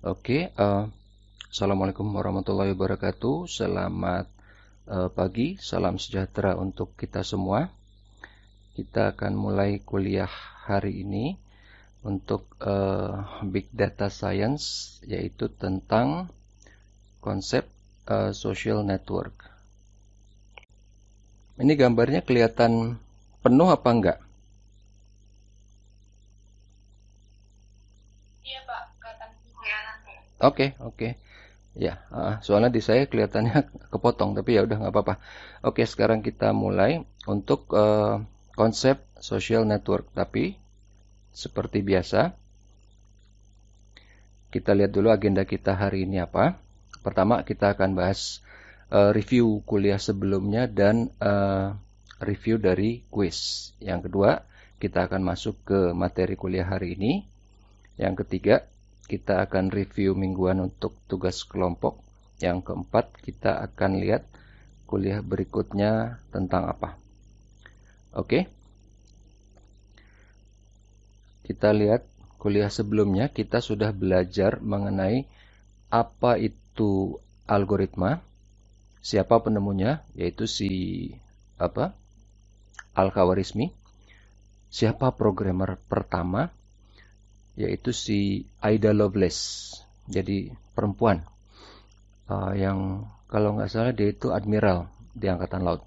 Oke, Assalamualaikum warahmatullahi wabarakatuh. Selamat pagi, salam sejahtera untuk kita semua. Kita akan mulai kuliah hari ini untuk Big Data Science, yaitu tentang konsep social network. Ini gambarnya kelihatan penuh apa enggak? Iya Pak, kelihatan kelihatan. Oke. Ya, soalnya di saya kelihatannya kepotong, tapi ya udah nggak apa-apa. Oke, sekarang kita mulai untuk konsep social network. Tapi seperti biasa, kita lihat dulu agenda kita hari ini apa. Pertama, kita akan bahas review kuliah sebelumnya dan review dari quiz. Yang kedua, kita akan masuk ke materi kuliah hari ini. Yang ketiga, kita akan review mingguan untuk tugas kelompok. Yang keempat, kita akan lihat kuliah berikutnya tentang apa. Oke, kita lihat kuliah sebelumnya kita sudah belajar mengenai apa itu algoritma, siapa penemunya, yaitu si apa? Al-Khawarizmi, siapa programmer pertama, yaitu si Ada Lovelace. Jadi perempuan yang kalau nggak salah dia itu admiral di angkatan laut.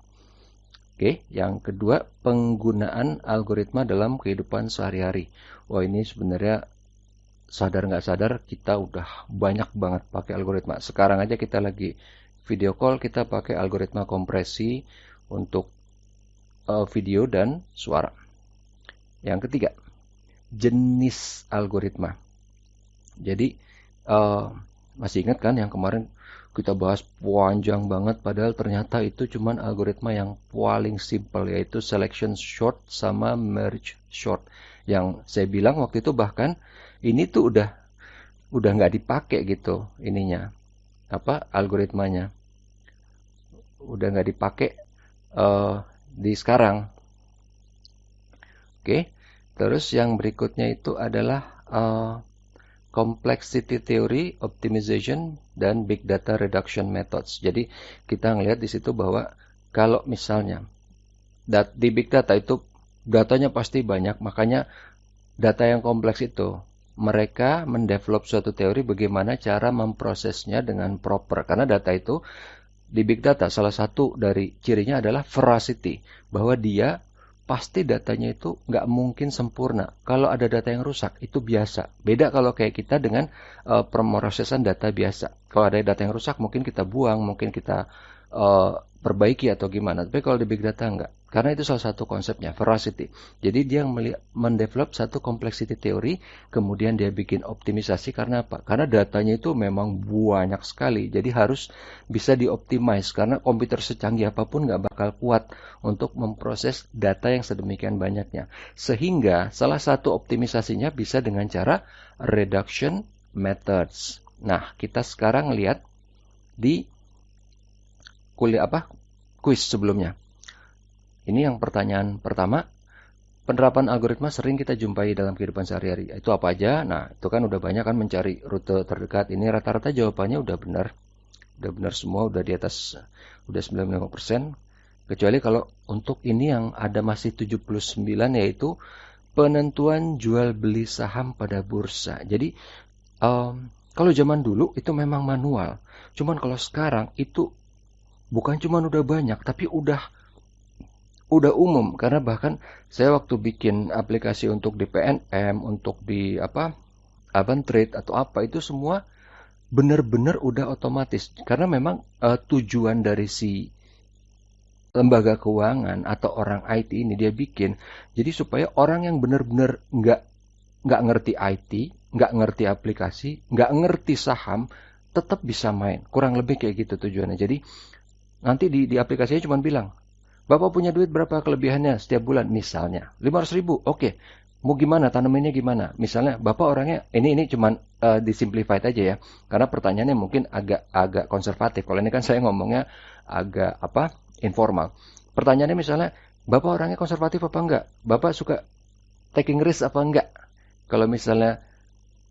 Oke, yang kedua penggunaan algoritma dalam kehidupan sehari-hari. Wah, ini sebenarnya sadar nggak sadar kita udah banyak banget pakai algoritma. Sekarang aja kita lagi video call, kita pakai algoritma kompresi untuk video dan suara. Yang ketiga, jenis algoritma. Jadi masih ingat kan yang kemarin kita bahas panjang banget, padahal ternyata itu cuman algoritma yang paling simple, yaitu selection short sama merge short. Yang saya bilang waktu itu bahkan ini tuh udah nggak dipakai gitu ininya, apa algoritmanya udah nggak dipakai di sekarang. Oke, terus yang berikutnya itu adalah complexity theory, optimization, dan big data reduction methods. Jadi kita ngelihat di situ bahwa kalau misalnya di big data itu datanya pasti banyak, makanya data yang kompleks itu mereka mendevelop suatu teori bagaimana cara memprosesnya dengan proper. Karena data itu di big data salah satu dari cirinya adalah veracity, bahwa dia pasti datanya itu nggak mungkin sempurna. Kalau ada data yang rusak, itu biasa. Beda kalau kayak kita dengan pemrosesan data biasa. Kalau ada data yang rusak, mungkin kita buang, mungkin kita perbaiki atau gimana. Tapi kalau di big data nggak. Karena itu salah satu konsepnya, veracity. Jadi dia mendevelop satu complexity teori, kemudian dia bikin optimisasi. Karena apa? Karena datanya itu memang banyak sekali. Jadi harus bisa dioptimize. Karena komputer secanggih apapun nggak bakal kuat untuk memproses data yang sedemikian banyaknya. Sehingga salah satu optimisasinya bisa dengan cara reduction methods. Nah, kita sekarang lihat di kuliah apa? Quiz sebelumnya. Ini yang pertanyaan pertama. Penerapan algoritma sering kita jumpai dalam kehidupan sehari-hari. Itu apa aja? Nah, itu kan udah banyak kan mencari rute terdekat. Ini rata-rata jawabannya udah benar. Udah benar semua, udah di atas udah 95%. Kecuali kalau untuk ini yang ada masih 79, yaitu penentuan jual beli saham pada bursa. Jadi kalau zaman dulu itu memang manual. Cuman kalau sekarang itu bukan cuman udah banyak, tapi udah umum. Karena bahkan saya waktu bikin aplikasi untuk di PNM, untuk di apa Trade atau apa, itu semua benar-benar udah otomatis. Karena memang tujuan dari si lembaga keuangan atau orang IT ini dia bikin jadi supaya orang yang benar-benar nggak ngerti IT, nggak ngerti aplikasi, nggak ngerti saham tetap bisa main. Kurang lebih kayak gitu tujuannya. Jadi nanti di aplikasinya cuma bilang, Bapak punya duit berapa kelebihannya setiap bulan? Misalnya 500.000. Oke, mau gimana tanamannya gimana? Misalnya Bapak orangnya ini cuman disimplified aja ya. Karena pertanyaannya mungkin agak konservatif. Kalau ini kan saya ngomongnya agak apa? Informal. Pertanyaannya misalnya, Bapak orangnya konservatif apa enggak? Bapak suka taking risk apa enggak? Kalau misalnya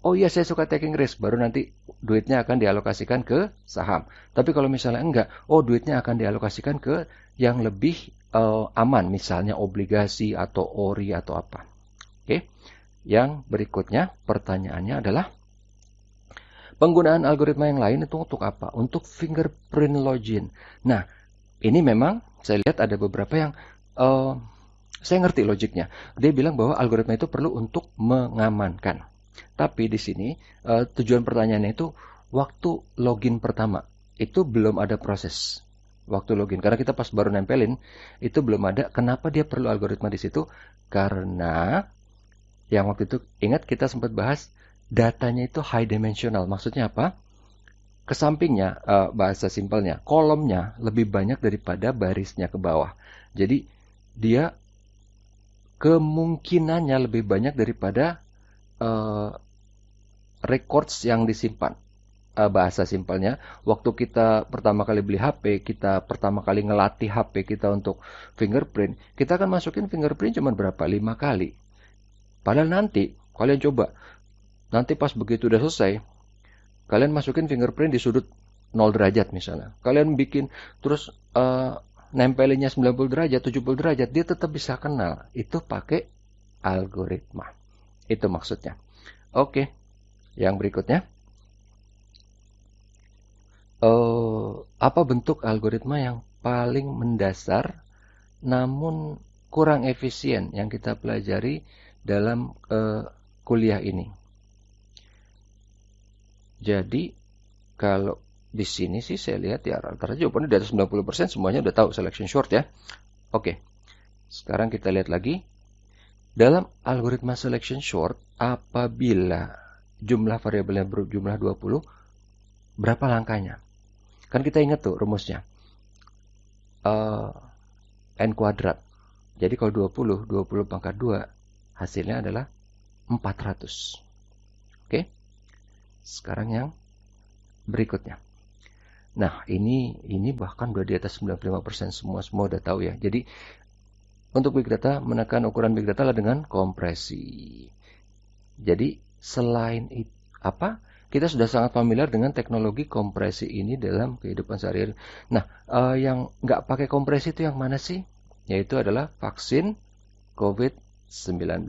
oh iya saya suka taking risk, baru nanti duitnya akan dialokasikan ke saham. Tapi kalau misalnya enggak, oh duitnya akan dialokasikan ke yang lebih aman, misalnya obligasi atau ori atau apa. Oke, yang berikutnya pertanyaannya adalah penggunaan algoritma yang lain itu untuk apa? Untuk fingerprint login. Nah, ini memang saya lihat ada beberapa yang saya ngerti logiknya. Dia bilang bahwa algoritma itu perlu untuk mengamankan. Tapi di sini tujuan pertanyaannya itu waktu login pertama itu belum ada proses waktu login karena kita pas baru nempelin itu belum ada. Kenapa dia perlu algoritma di situ? Karena yang waktu itu ingat kita sempat bahas datanya itu high dimensional. Maksudnya apa? Kesampingnya bahasa simpelnya kolomnya lebih banyak daripada barisnya ke bawah. Jadi dia kemungkinannya lebih banyak daripada records yang disimpan. Bahasa simpelnya, waktu kita pertama kali beli HP, kita pertama kali ngelatih HP kita untuk fingerprint, kita akan masukin fingerprint cuma berapa? 5 kali. Padahal nanti, kalian coba, nanti pas begitu udah selesai, kalian masukin fingerprint di sudut 0 derajat misalnya. Kalian bikin, terus nempelinnya 90 derajat, 70 derajat, dia tetap bisa kenal. Itu pakai algoritma. Itu maksudnya. Oke, yang berikutnya. Apa bentuk algoritma yang paling mendasar namun kurang efisien yang kita pelajari dalam kuliah ini? Jadi, kalau di sini sih saya lihat ya rata-rata jawabannya di atas 90% semuanya udah tahu selection short ya. Oke, sekarang kita lihat lagi. Dalam algoritma selection short, apabila jumlah variabelnya berjumlah 20, berapa langkahnya? Kan kita ingat tuh rumusnya. N kuadrat. Jadi kalau 20 pangkat 2, hasilnya adalah 400. Oke. Sekarang yang berikutnya. Nah, ini bahkan udah di atas 95% semua udah tahu ya. Jadi, untuk Big Data, menekan ukuran Big Data adalah dengan kompresi. Jadi, selain itu, kita sudah sangat familiar dengan teknologi kompresi ini dalam kehidupan sehari-hari. Nah, yang nggak pakai kompresi itu yang mana sih? Yaitu adalah vaksin COVID-19.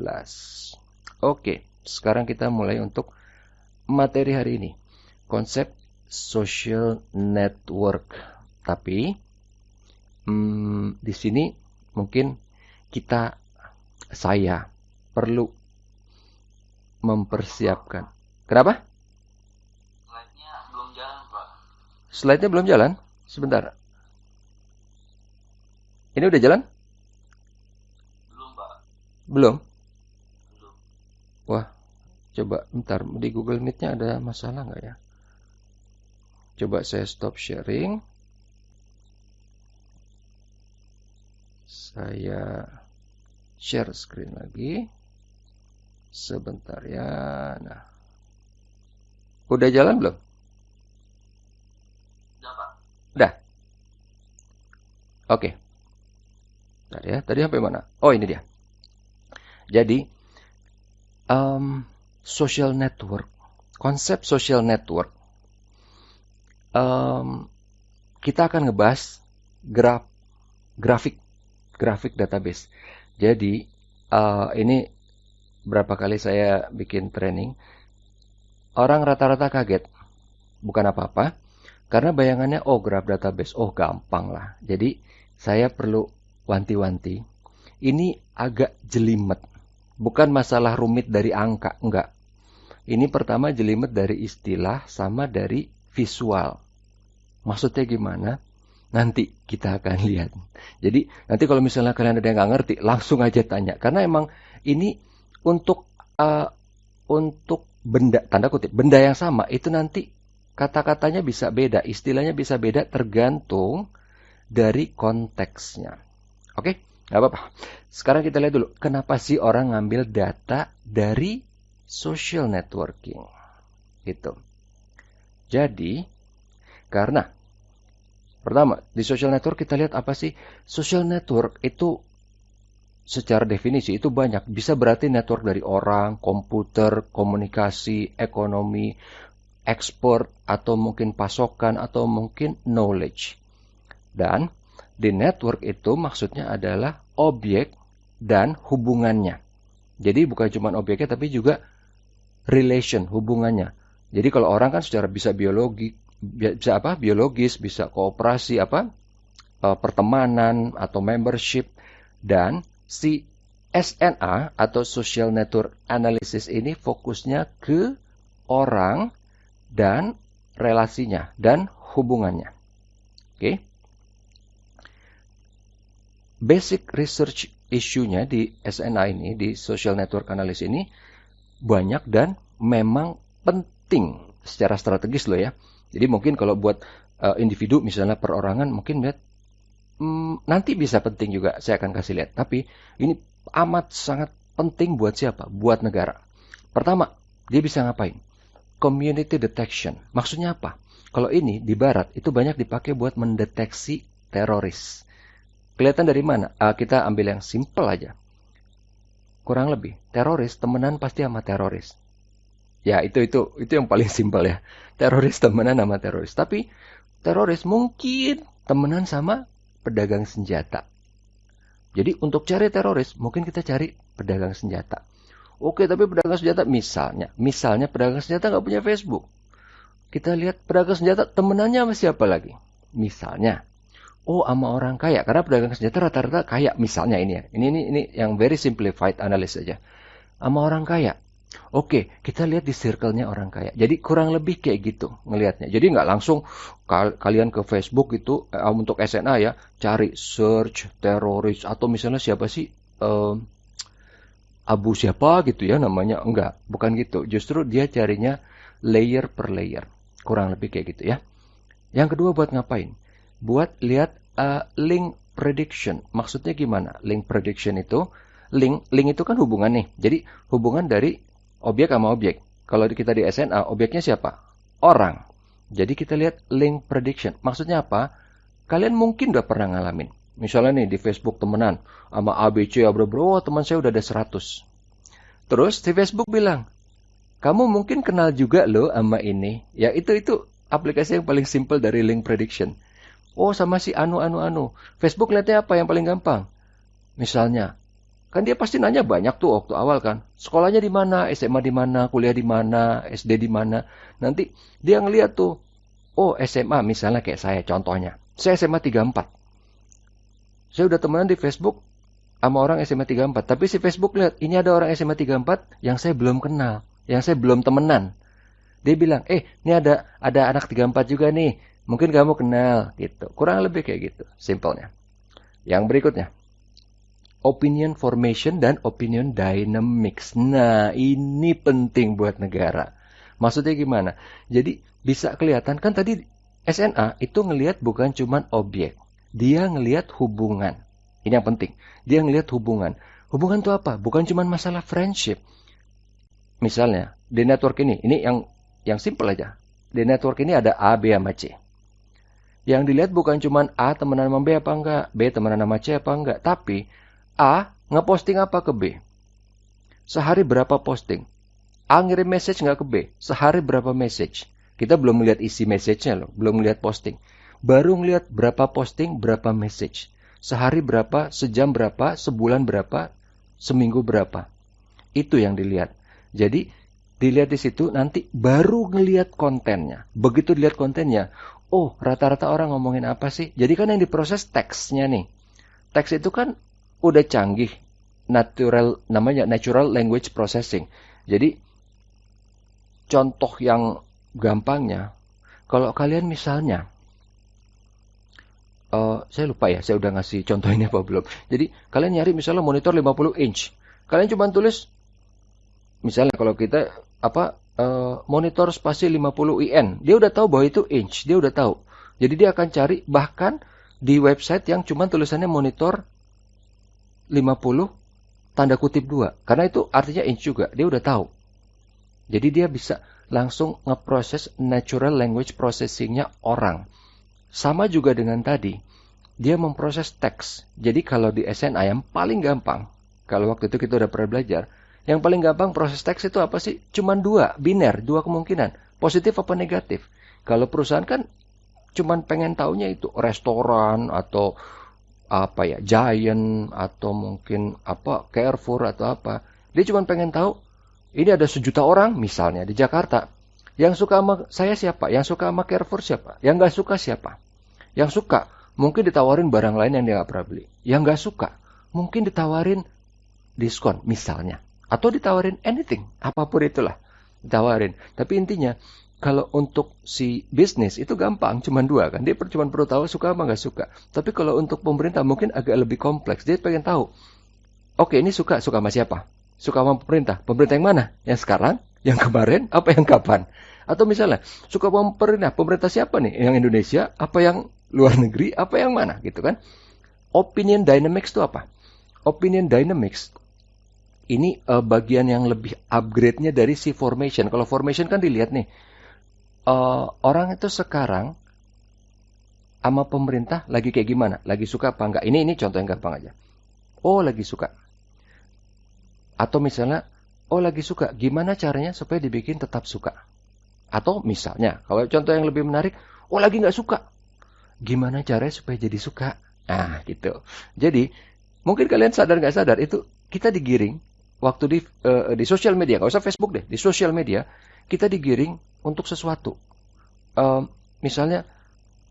Oke, sekarang kita mulai untuk materi hari ini. Konsep social network. Tapi, di sini mungkin saya perlu mempersiapkan. Kenapa? Slide-nya belum jalan? Sebentar. Ini udah jalan? Belum, Pak. Belum? Belum. Wah, coba bentar. Di Google Meet-nya ada masalah nggak ya? Coba saya stop sharing. Saya share screen lagi. Sebentar ya. Nah. Udah jalan belum? Udah. Oke. Bentar ya. Tadi sampai mana? Oh, ini dia. Jadi, social network. Konsep social network. Kita akan ngebahas grafik database. Jadi, ini berapa kali saya bikin training. Orang rata-rata kaget. Bukan apa-apa. Karena bayangannya, graf database, gampang lah. Jadi, saya perlu wanti-wanti. Ini agak jelimet. Bukan masalah rumit dari angka, enggak. Ini pertama jelimet dari istilah sama dari visual. Maksudnya gimana? Nanti kita akan lihat. Jadi, nanti kalau misalnya kalian ada yang nggak ngerti, langsung aja tanya. Karena emang ini untuk benda, tanda kutip, benda yang sama, itu nanti kata-katanya bisa beda, istilahnya bisa beda tergantung dari konteksnya. Oke, nggak apa-apa. Sekarang kita lihat dulu, kenapa sih orang ngambil data dari social networking? Gitu. Jadi, karena pertama, di social network kita lihat apa sih? Social network itu secara definisi itu banyak. Bisa berarti network dari orang, komputer, komunikasi, ekonomi, ekspor, atau mungkin pasokan, atau mungkin knowledge. Dan di network itu maksudnya adalah objek dan hubungannya. Jadi bukan cuma objeknya tapi juga relation, hubungannya. Jadi kalau orang kan secara bisa biologis, bisa kooperasi pertemanan atau membership, dan si SNA atau social network analysis ini fokusnya ke orang dan relasinya dan hubungannya. Oke. Basic research issue-nya di SNA ini, di social network analysis ini banyak dan memang penting secara strategis loh ya. Jadi mungkin kalau buat individu misalnya perorangan mungkin lihat nanti bisa penting juga, saya akan kasih lihat. Tapi ini amat sangat penting buat siapa? Buat negara. Pertama, dia bisa ngapain? Community detection. Maksudnya apa? Kalau ini di barat itu banyak dipakai buat mendeteksi teroris. Kelihatan dari mana? Kita ambil yang simple aja. Kurang lebih, teroris temenan pasti sama teroris. Ya, itu yang paling simpel ya. Teroris temenan sama teroris. Tapi teroris mungkin temenan sama pedagang senjata. Jadi untuk cari teroris, mungkin kita cari pedagang senjata. Oke, tapi pedagang senjata misalnya pedagang senjata nggak punya Facebook. Kita lihat pedagang senjata temenannya sama siapa lagi? Misalnya, sama orang kaya. Karena pedagang senjata rata-rata kaya. Misalnya ini ya. Ini yang very simplified analysis aja. Sama orang kaya. Oke, kita lihat di circle-nya orang kaya. Jadi kurang lebih kayak gitu ngelihatnya. Jadi nggak langsung kalian ke Facebook itu untuk SNA ya, cari search teroris atau misalnya siapa sih Abu siapa gitu ya namanya. Enggak, bukan gitu. Justru dia carinya layer per layer. Kurang lebih kayak gitu ya. Yang kedua buat ngapain? Buat lihat link prediction. Maksudnya gimana? Link prediction itu, link itu kan hubungan nih. Jadi hubungan dari objek sama objek. Kalau kita di SNA, objeknya siapa? Orang. Jadi kita lihat link prediction. Maksudnya apa? Kalian mungkin udah pernah ngalamin. Misalnya nih di Facebook temenan sama ABC, teman saya udah ada 100. Terus di Facebook bilang, kamu mungkin kenal juga loh sama ini. Ya itu aplikasi yang paling simple dari link prediction. Sama si anu. Facebook lihatnya apa yang paling gampang? Misalnya, kan dia pasti nanya banyak tuh waktu awal kan. Sekolahnya di mana, SMA di mana, kuliah di mana, SD di mana. Nanti dia ngeliat tuh, SMA misalnya kayak saya contohnya. Saya SMA 34. Saya udah temenan di Facebook sama orang SMA 34. Tapi si Facebook lihat, ini ada orang SMA 34 yang saya belum kenal, yang saya belum temenan. Dia bilang, ini ada anak 34 juga nih. Mungkin kamu kenal gitu. Kurang lebih kayak gitu, simpelnya. Yang berikutnya, opinion formation dan opinion dynamics. Nah, ini penting buat negara. Maksudnya gimana? Jadi bisa kelihatan kan tadi SNA itu ngelihat bukan cuma objek. Dia ngelihat hubungan. Ini yang penting. Dia ngelihat hubungan. Hubungan itu apa? Bukan cuma masalah friendship. Misalnya, di network ini yang simple aja. Di network ini ada A, B, sama C. Yang dilihat bukan cuma A temenan sama B apa enggak, B temenan sama C apa enggak, tapi A ngeposting apa ke B? Sehari berapa posting? A ngirim message nggak ke B? Sehari berapa message? Kita belum melihat isi message-nya loh, belum melihat posting. Baru ngelihat berapa posting, berapa message. Sehari berapa, sejam berapa, sebulan berapa, seminggu berapa. Itu yang dilihat. Jadi dilihat di situ nanti baru ngelihat kontennya. Begitu dilihat kontennya, rata-rata orang ngomongin apa sih? Jadi kan yang diproses teksnya nih. Teks itu kan udah canggih, namanya natural language processing. Jadi contoh yang gampangnya, kalau kalian misalnya, saya lupa ya, saya udah ngasih contoh ini apa belum. Jadi kalian nyari misalnya monitor 50 inch, kalian cuma tulis, misalnya kalau kita monitor spasi 50 IN, dia udah tahu bahwa itu inch, dia udah tahu. Jadi dia akan cari bahkan di website yang cuma tulisannya monitor 50 tanda kutip 2. Karena itu artinya inch juga. Dia udah tahu. Jadi dia bisa langsung ngeproses natural language processing-nya orang. Sama juga dengan tadi. Dia memproses teks. Jadi kalau di SNA yang paling gampang, Kalau waktu itu kita udah pernah belajar, yang paling gampang proses teks itu apa sih? Cuman dua, biner, dua kemungkinan. Positif apa negatif. Kalau perusahaan kan cuman pengen taunya itu restoran atau apa ya, Giant atau mungkin apa Carrefour atau apa. Dia cuman pengen tahu ini ada 1 juta orang misalnya di Jakarta. Yang suka sama saya siapa? Yang suka sama Carrefour siapa? Yang nggak suka siapa? Yang suka mungkin ditawarin barang lain yang dia nggak pernah beli. Yang nggak suka mungkin ditawarin diskon misalnya. Atau ditawarin anything, apapun itulah. Ditawarin. Tapi intinya, kalau untuk si bisnis itu gampang, cuma dua kan. Dia cuma perlu tahu suka apa nggak suka. Tapi kalau untuk pemerintah mungkin agak lebih kompleks. Dia pengen tahu, oke ini suka sama siapa? Suka sama pemerintah. Pemerintah yang mana? Yang sekarang? Yang kemarin? Apa yang kapan? Atau misalnya, suka sama pemerintah siapa nih? Yang Indonesia? Apa yang luar negeri? Apa yang mana? Gitu kan. Opinion dynamics itu apa? Opinion dynamics ini bagian yang lebih upgrade-nya dari si formation. Kalau formation kan dilihat nih, orang itu sekarang sama pemerintah lagi kayak gimana? Lagi suka apa enggak? Ini contoh yang gampang aja. Oh, lagi suka. Atau misalnya, oh lagi suka. Gimana caranya supaya dibikin tetap suka? Atau misalnya, kalau contoh yang lebih menarik, oh lagi nggak suka. Gimana caranya supaya jadi suka? Nah, gitu. Jadi, mungkin kalian sadar nggak sadar, itu kita digiring waktu di sosial media, nggak usah Facebook deh, di sosial media kita digiring untuk sesuatu. Misalnya,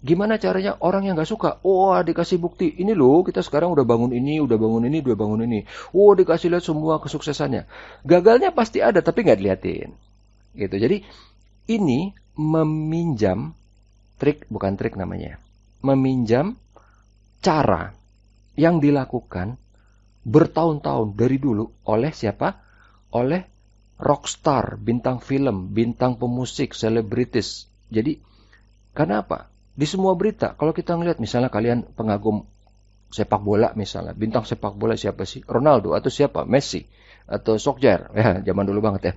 gimana caranya orang yang nggak suka? Oh, dikasih bukti. Ini loh, kita sekarang udah bangun ini, udah bangun ini, udah bangun ini. Oh, dikasih lihat semua kesuksesannya. Gagalnya pasti ada, tapi nggak diliatin. Gitu. Jadi ini meminjam bukan trik namanya, meminjam cara yang dilakukan bertahun-tahun dari dulu oleh siapa? Oleh rockstar, bintang film, bintang pemusik, selebritis. Jadi, karena apa? Di semua berita, kalau kita ngelihat misalnya kalian pengagum sepak bola misalnya, bintang sepak bola siapa sih? Ronaldo atau siapa? Messi atau Solskjaer. Ya, zaman dulu banget ya.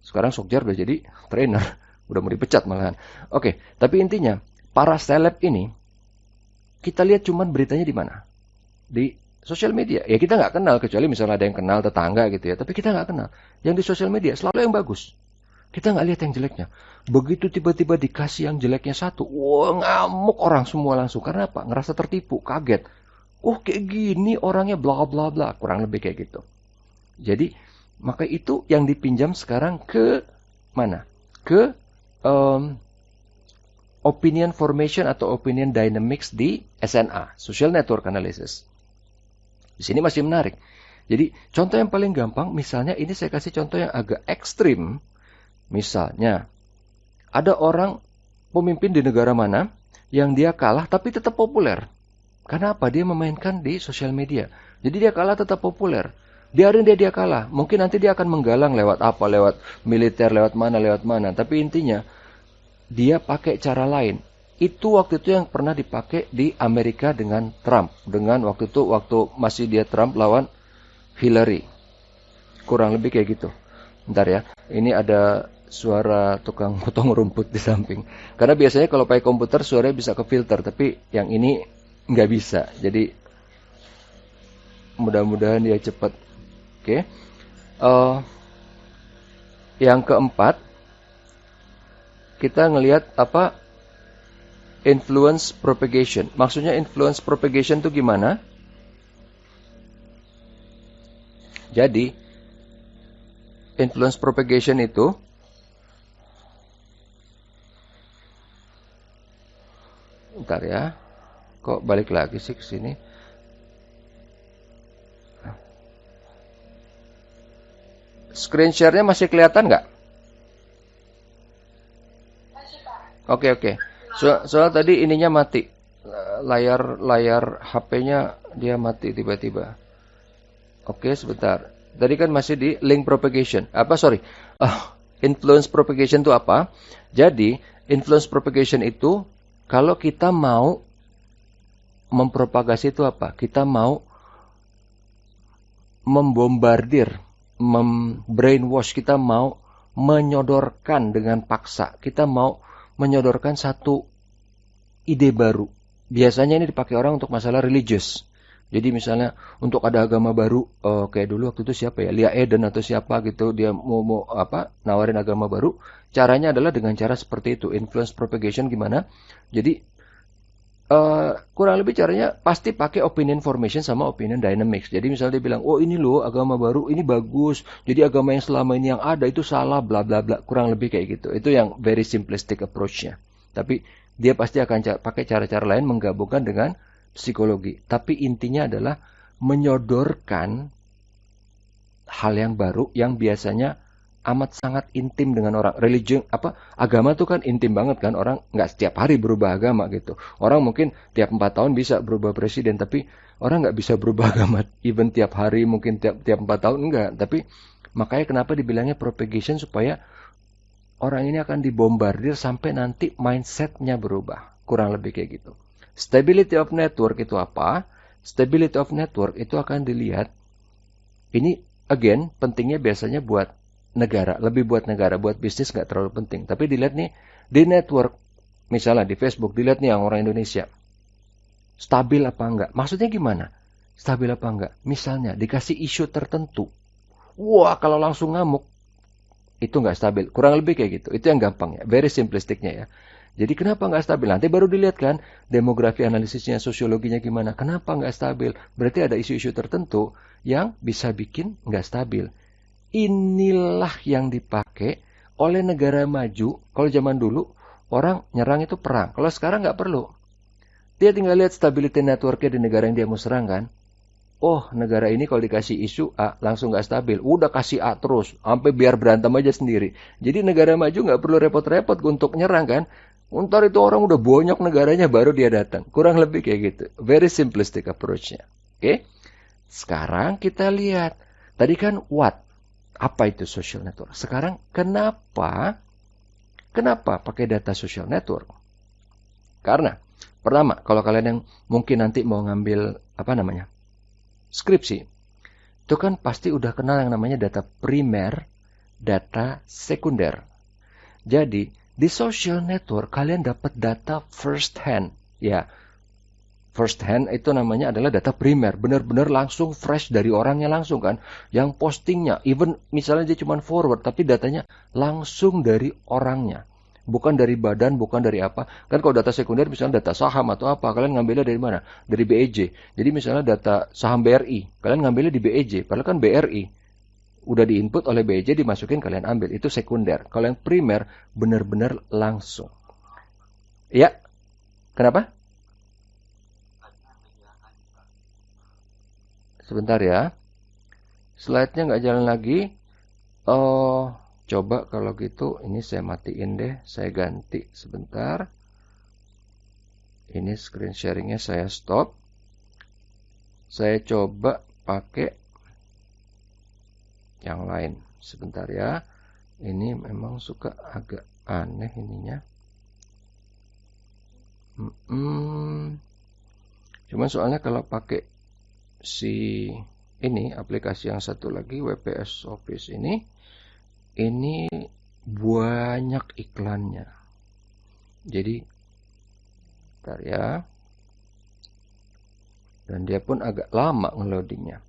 Sekarang Solskjaer udah jadi trainer, udah mau dipecat malahan. Oke, tapi intinya para seleb ini kita lihat cuman beritanya di mana? Di sosial media. Ya kita nggak kenal, kecuali misalnya ada yang kenal tetangga gitu ya. Tapi kita nggak kenal. Yang di sosial media selalu yang bagus. Kita nggak lihat yang jeleknya. Begitu tiba-tiba dikasih yang jeleknya satu, wah ngamuk orang semua langsung. Karena apa? Ngerasa tertipu, kaget. Oh kayak gini orangnya bla bla bla. Kurang lebih kayak gitu. Jadi maka itu yang dipinjam sekarang ke mana? Ke opinion formation atau opinion dynamics di SNA, Social Network Analysis. Di sini masih menarik. Jadi contoh yang paling gampang, misalnya ini saya kasih contoh yang agak ekstrim. Misalnya, ada orang pemimpin di negara mana yang dia kalah tapi tetap populer. Karena apa? Dia memainkan di sosial media. Jadi dia kalah tetap populer. Biarin dia kalah. Mungkin nanti dia akan menggalang lewat apa, lewat militer, lewat mana. Tapi intinya, dia pakai cara lain. Itu waktu itu yang pernah dipakai di Amerika dengan Trump. Dengan waktu masih dia Trump lawan Hillary. Kurang lebih kayak gitu. Bentar ya. Ini ada suara tukang potong rumput di samping. Karena biasanya kalau pakai komputer suaranya bisa ke filter. Tapi yang ini nggak bisa. Jadi mudah-mudahan dia cepat. Oke. Yang keempat. Kita ngelihat apa? Influence propagation. Maksudnya influence propagation itu gimana? Jadi, influence propagation itu bentar ya. Kok balik lagi sih ke sini? Screen share-nya masih kelihatan nggak? Masih, Pak. Oke. Soal tadi ininya mati. Layar HP-nya dia mati tiba-tiba. Oke, sebentar. Tadi kan masih di link propagation. Influence propagation itu apa? Jadi, influence propagation itu kalau kita mau mempropagasi itu apa? Kita mau membombardir, brainwash, kita mau menyodorkan dengan paksa. Kita mau menyodorkan satu ide baru. Biasanya ini dipakai orang untuk masalah religius. Jadi misalnya untuk ada agama baru, kayak dulu waktu itu siapa ya, Lia Eden atau siapa gitu, dia mau apa nawarin agama baru, caranya adalah dengan cara seperti itu, influence propagation gimana? Jadi kurang lebih caranya pasti pakai opinion formation sama opinion dynamics. Jadi misalnya dia bilang, oh ini loh agama baru, ini bagus. Jadi agama yang selama ini yang ada itu salah, bla bla bla. Kurang lebih kayak gitu. Itu yang very simplistic approach-nya. Tapi dia pasti akan pakai cara-cara lain menggabungkan dengan psikologi. Tapi intinya adalah menyodorkan hal yang baru yang biasanya amat sangat intim dengan orang. Religion agama tuh kan intim banget kan, orang nggak setiap hari berubah agama gitu. Orang mungkin tiap 4 tahun bisa berubah presiden, tapi orang nggak bisa berubah agama even tiap hari, mungkin tiap 4 tahun enggak. Tapi makanya kenapa dibilangnya propagation, supaya orang ini akan dibombardir sampai nanti mindsetnya berubah. Kurang lebih kayak gitu. Stability of network itu apa? Stability of network itu akan dilihat, ini again pentingnya biasanya buat negara, lebih buat negara, buat bisnis nggak terlalu penting. Tapi dilihat nih, di network, misalnya di Facebook, dilihat nih yang orang Indonesia, stabil apa enggak? Maksudnya gimana? Stabil apa enggak? Misalnya, dikasih isu tertentu, wah kalau langsung ngamuk, itu nggak stabil. Kurang lebih kayak gitu. Itu yang gampang ya, very simplistiknya ya. Jadi kenapa nggak stabil? Nanti baru dilihat kan, demografi analisisnya, sosiologinya gimana. Kenapa nggak stabil? Berarti ada isu-isu tertentu yang bisa bikin nggak stabil. Inilah yang dipakai oleh negara maju. Kalau zaman dulu, orang nyerang itu perang. Kalau sekarang nggak perlu. Dia tinggal lihat stability networknya di negara yang dia mau serang kan. Oh, negara ini kalau dikasih isu A, langsung nggak stabil. Udah kasih A terus, sampai biar berantem aja sendiri. Jadi negara maju nggak perlu repot-repot untuk nyerang kan. Ntar itu orang udah bonyok negaranya, baru dia datang. Kurang lebih kayak gitu. Very simplistic approach-nya. Oke? Sekarang kita lihat. Tadi kan what? Apa itu social network? Sekarang kenapa pakai data social network? Karena pertama, kalau kalian yang mungkin nanti mau ngambil skripsi, itu kan pasti udah kenal yang namanya data primer, data sekunder. Jadi di social network kalian dapat data first hand, ya. First hand itu namanya adalah data primer, benar-benar langsung fresh dari orangnya langsung kan. Yang postingnya, even misalnya dia cuma forward, tapi datanya langsung dari orangnya. Bukan dari badan, bukan dari apa. Kan kalau data sekunder misalnya data saham atau apa, kalian ngambilnya dari mana? Dari BEJ. Jadi misalnya data saham BRI, kalian ngambilnya di BEJ, padahal kan BRI. Udah diinput oleh BEJ, dimasukin, kalian ambil. Itu sekunder. Kalau yang primer, benar-benar langsung. Ya, kenapa? Sebentar ya. Slide-nya nggak jalan lagi. Oh, coba kalau gitu, ini saya matiin deh. Saya ganti sebentar. Ini screen sharing-nya saya stop. Saya coba pakai yang lain. Sebentar ya. Ini memang suka agak aneh ininya. Cuman soalnya kalau pakai si ini aplikasi yang satu lagi, WPS Office ini banyak iklannya. Jadi bentar ya. Dan dia pun agak lama ngeloadingnya.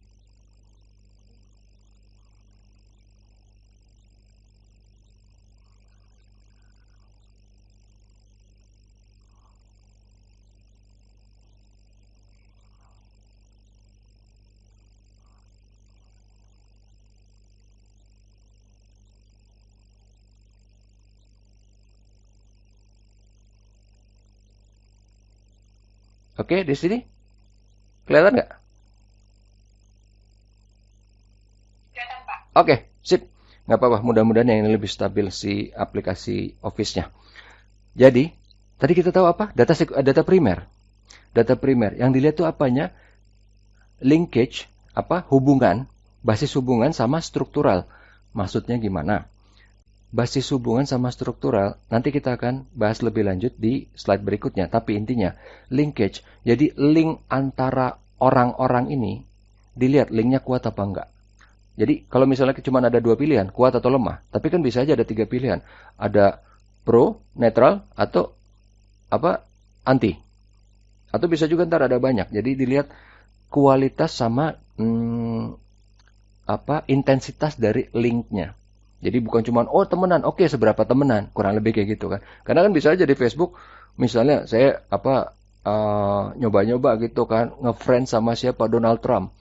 Oke, di sini kelihatan nggak? Kelihatan, Pak. Oke, sip. Nggak apa-apa, mudah-mudahan yang ini lebih stabil si aplikasi Office-nya. Jadi, tadi kita tahu apa? Data primer. Data primer. Yang dilihat itu apanya? Linkage, hubungan, basis hubungan sama struktural. Maksudnya gimana? Basis hubungan sama struktural, nanti kita akan bahas lebih lanjut di slide berikutnya. Tapi intinya, linkage. Jadi link antara orang-orang ini, dilihat linknya kuat apa enggak. Jadi kalau misalnya cuma ada 2 pilihan, kuat atau lemah. Tapi kan bisa aja ada 3 pilihan. Ada pro, netral, atau anti. Atau bisa juga ntar ada banyak. Jadi dilihat kualitas sama intensitas dari linknya. Jadi bukan cuma temenan, oke seberapa temenan, kurang lebih kayak gitu kan. Karena kan bisa aja di Facebook, misalnya saya nyoba-nyoba gitu kan, ngefriend sama siapa Donald Trump.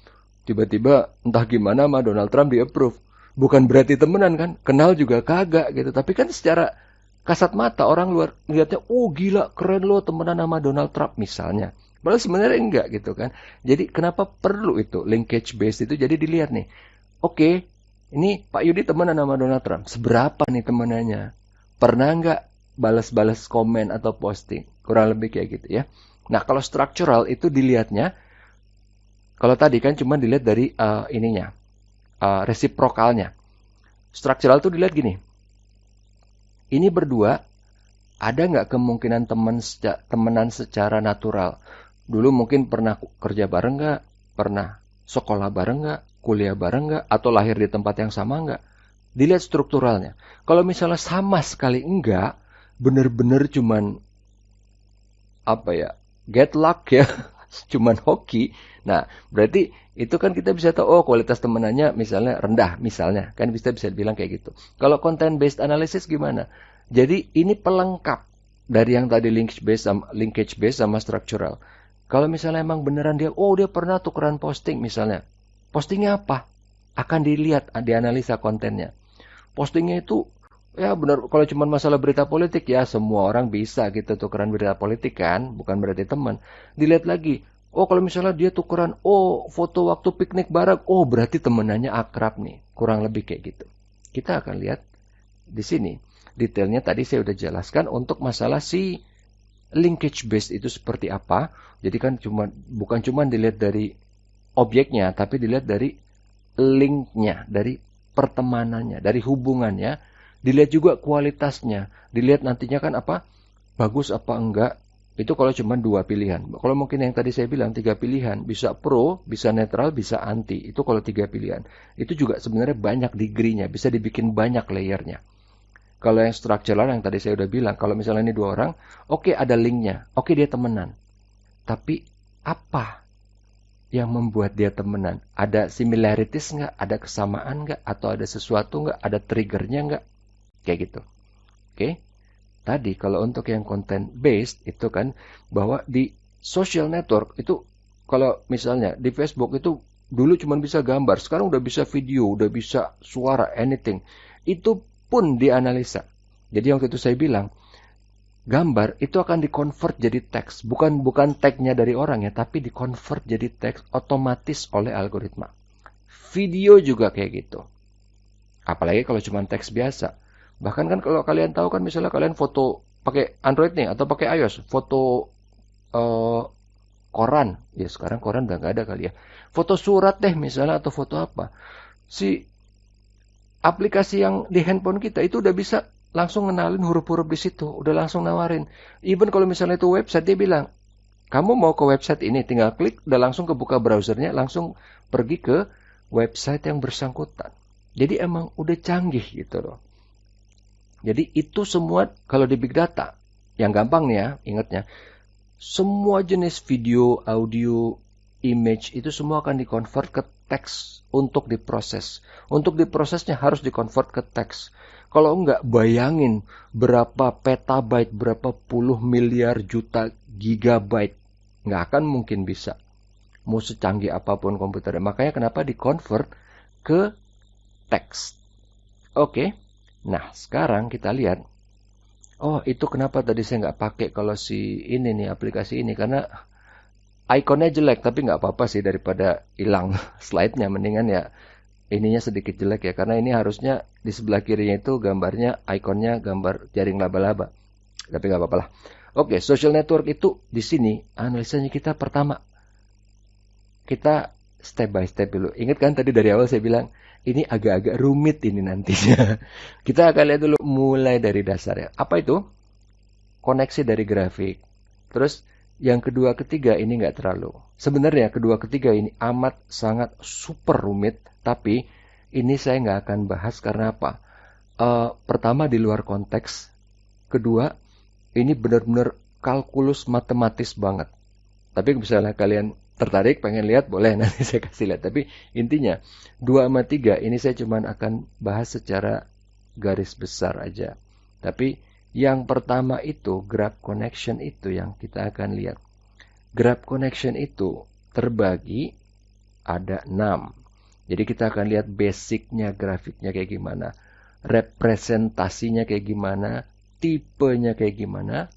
Tiba-tiba entah gimana sama Donald Trump di-approve. Bukan berarti temenan kan, kenal juga kagak gitu. Tapi kan secara kasat mata orang luar lihatnya, oh gila keren lo temenan sama Donald Trump misalnya. Padahal sebenarnya enggak gitu kan. Jadi kenapa perlu itu linkage based itu? Jadi dilihat nih, oke, ini Pak Yudi temenan sama Donald Trump. Seberapa nih temenannya? Pernah nggak balas-balas komen atau posting? Kurang lebih kayak gitu ya. Nah, kalau structural itu dilihatnya, kalau tadi kan cuma dilihat dari resiprokalnya. Structural itu dilihat gini. Ini berdua, ada nggak kemungkinan temenan secara natural? Dulu mungkin pernah kerja bareng nggak? Pernah sekolah bareng nggak? Kuliah bareng nggak? Atau lahir di tempat yang sama nggak? Dilihat strukturalnya. Kalau misalnya sama sekali enggak, bener-bener cuman get luck ya, cuman hoki. Nah, berarti itu kan kita bisa tahu, kualitas temenannya misalnya rendah, misalnya. Kan bisa bilang kayak gitu. Kalau content based analysis gimana? Jadi ini pelengkap dari yang tadi linkage based sama structural. Kalau misalnya emang beneran dia pernah tukeran posting misalnya. Postingnya apa? Akan dilihat, dianalisa kontennya. Postingnya itu ya benar, kalau cuma masalah berita politik ya semua orang bisa gitu tukeran berita politik kan, bukan berarti teman. Dilihat lagi, kalau misalnya dia tukeran foto waktu piknik bareng, berarti temenannya akrab nih, kurang lebih kayak gitu. Kita akan lihat di sini detailnya tadi saya udah jelaskan untuk masalah si linkage based itu seperti apa. Jadi kan bukan cuma dilihat dari objeknya, tapi dilihat dari linknya, dari pertemanannya, dari hubungannya. Dilihat juga kualitasnya. Dilihat nantinya kan bagus apa enggak. Itu kalau cuma 2 pilihan. Kalau mungkin yang tadi saya bilang 3 pilihan. Bisa pro, bisa netral, bisa anti. Itu kalau 3 pilihan. Itu juga sebenarnya banyak degree-nya. Bisa dibikin banyak layernya. Kalau yang structural yang tadi saya udah bilang. Kalau misalnya ini 2 orang. Oke, ada linknya. Oke, dia temenan. Tapi apa yang membuat dia temenan? Ada similarities nggak? Ada kesamaan nggak? Atau ada sesuatu nggak? Ada triggernya nggak? Kayak gitu. Oke. Tadi kalau untuk yang content based itu kan bahwa di social network itu kalau misalnya di Facebook itu dulu cuma bisa gambar, sekarang udah bisa video, udah bisa suara, anything. Itu pun dianalisa. Jadi waktu itu saya bilang gambar itu akan di-convert jadi teks, bukan tagnya dari orang ya, tapi di-convert jadi teks otomatis oleh algoritma. Video juga kayak gitu. Apalagi kalau cuma teks biasa. Bahkan kan kalau kalian tahu kan misalnya kalian foto pakai Android nih atau pakai iOS, foto koran. Ya sekarang koran udah nggak ada kali ya. Foto surat deh misalnya atau foto apa. Si aplikasi yang di handphone kita itu udah bisa langsung ngenalin huruf-huruf di situ, udah langsung nawarin. Even kalau misalnya itu website dia bilang, "Kamu mau ke website ini, tinggal klik udah langsung kebuka browsernya, langsung pergi ke website yang bersangkutan." Jadi emang udah canggih gitu loh. Jadi itu semua kalau di big data, yang gampang nih ya, ingatnya, semua jenis video, audio, image itu semua akan di-convert ke teks untuk diproses. Untuk diprosesnya harus di-convert ke teks. Kalau enggak, bayangin berapa petabyte, berapa puluh miliar juta gigabyte. Nggak akan mungkin bisa. Mau secanggih apapun komputernya. Makanya kenapa di-convert ke teks. Oke. Nah, sekarang kita lihat. Itu kenapa tadi saya nggak pakai kalau si ini nih, aplikasi ini. Karena ikonnya jelek, tapi nggak apa-apa sih daripada hilang slide-nya. Mendingan ya ininya sedikit jelek ya. Karena ini harusnya di sebelah kirinya itu gambarnya, ikonnya gambar jaring laba-laba. Tapi nggak apa-apa lah. Oke, social network itu di sini analisanya kita pertama. Kita step by step dulu. Ingat kan tadi dari awal saya bilang, ini agak-agak rumit ini nantinya. Kita akan lihat dulu mulai dari dasarnya. Apa itu? Koneksi dari grafik. Terus yang kedua ketiga ini nggak terlalu. Sebenarnya kedua ketiga ini amat sangat super rumit. Tapi ini saya nggak akan bahas karena apa? Pertama di luar konteks. Kedua ini benar-benar kalkulus matematis banget. Tapi misalnya kalian tertarik, pengen lihat, boleh nanti saya kasih lihat. Tapi intinya, 2 sama 3 ini saya cuma akan bahas secara garis besar aja. Tapi yang pertama itu, graph connection itu yang kita akan lihat. Graph connection itu terbagi ada 6. Jadi kita akan lihat basicnya, grafiknya kayak gimana. Representasinya kayak gimana, tipenya kayak gimana,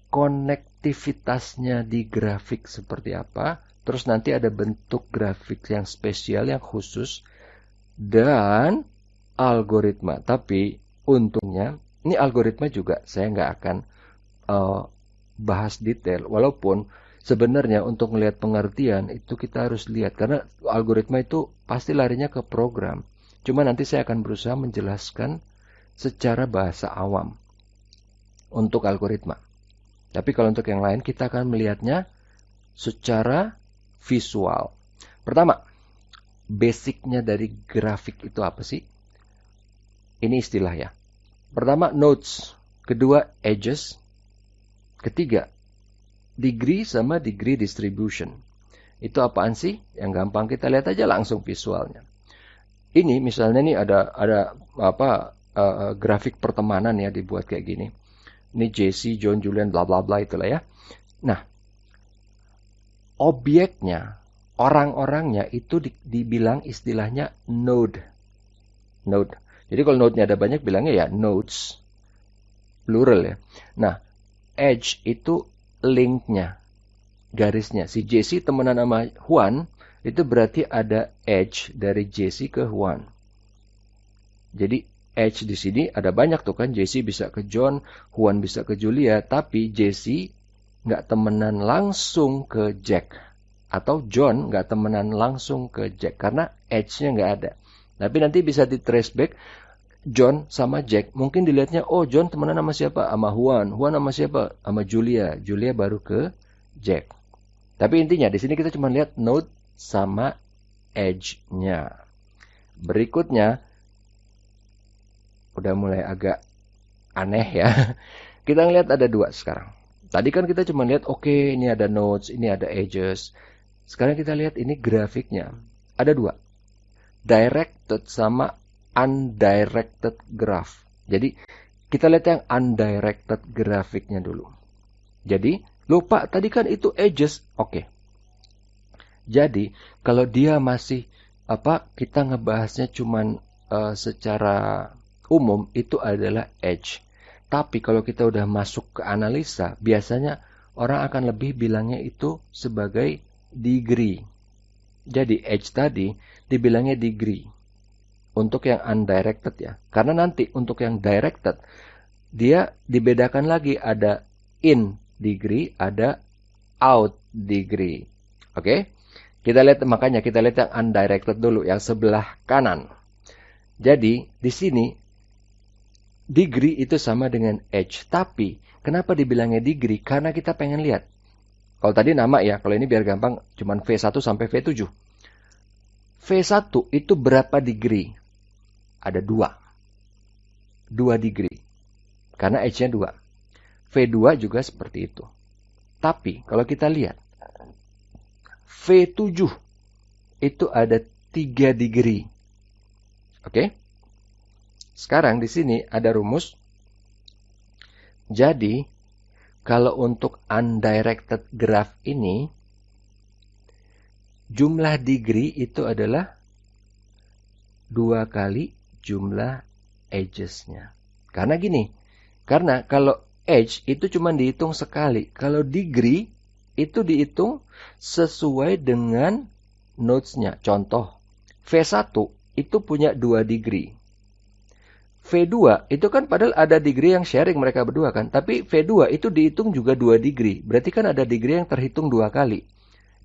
konektivitasnya di grafik seperti apa, terus nanti ada bentuk grafik yang spesial, yang khusus, dan algoritma. Tapi untungnya, ini algoritma juga saya nggak akan bahas detail, walaupun sebenarnya untuk melihat pengertian itu kita harus lihat, karena algoritma itu pasti larinya ke program. Cuma nanti saya akan berusaha menjelaskan secara bahasa awam untuk algoritma. Tapi kalau untuk yang lain kita akan melihatnya secara visual. Pertama, basicnya dari grafik itu apa sih? Ini istilah ya. Pertama, nodes. Kedua, edges. Ketiga, degree sama degree distribution. Itu apaan sih? Yang gampang kita lihat aja langsung visualnya. Ini misalnya nih ada grafik pertemanan ya, dibuat kayak gini. Ini JC, John, Julian, bla bla bla itulah ya. Nah, objeknya, orang-orangnya itu dibilang istilahnya node. Node. Jadi kalau node-nya ada banyak bilangnya ya nodes. Plural ya. Nah, edge itu link-nya, garisnya. Si JC temenan sama Juan, itu berarti ada edge dari JC ke Juan. Jadi edge di sini ada banyak tuh kan, JC bisa ke John, Juan bisa ke Julia, tapi JC nggak temenan langsung ke Jack, atau John nggak temenan langsung ke Jack karena edge-nya nggak ada. Tapi nanti bisa di trace back John sama Jack, mungkin dilihatnya, oh John temenan sama siapa? Sama Juan, Juan sama siapa? Sama Julia, Julia baru ke Jack. Tapi intinya di sini kita cuma lihat node sama edge-nya. Berikutnya udah mulai agak aneh ya. Kita ngeliat ada 2 sekarang. Tadi kan kita cuma lihat, oke, ini ada nodes, ini ada edges. Sekarang kita lihat ini grafiknya. Ada 2. Directed sama undirected graph. Jadi kita lihat yang undirected grafiknya dulu. Jadi lupa tadi kan itu edges. Oke. Jadi kalau dia masih kita ngebahasnya cuman secara umum itu adalah edge. Tapi kalau kita udah masuk ke analisa, biasanya orang akan lebih bilangnya itu sebagai degree. Jadi edge tadi dibilangnya degree untuk yang undirected ya. Karena nanti untuk yang directed dia dibedakan lagi, ada in degree, ada out degree. Oke? Makanya kita lihat yang undirected dulu, yang sebelah kanan. Jadi di sini degree itu sama dengan edge. Tapi kenapa dibilangnya degree? Karena kita pengen lihat. Kalau tadi nama ya, kalau ini biar gampang cuman V1 sampai V7. V1 itu berapa degree? Ada 2. 2 degree. Karena edge-nya 2. V2 juga seperti itu. Tapi kalau kita lihat V7 itu ada 3 degree. Oke? Sekarang di sini ada rumus. Jadi, kalau untuk undirected graph ini, jumlah degree itu adalah 2 kali jumlah edges-nya. Karena gini, karena kalau edge itu cuma dihitung sekali. Kalau degree itu dihitung sesuai dengan nodes-nya. Contoh, V1 itu punya 2 degree. V2 itu kan padahal ada degree yang sharing mereka berdua kan. Tapi V2 itu dihitung juga 2 degree. Berarti kan ada degree yang terhitung 2 kali.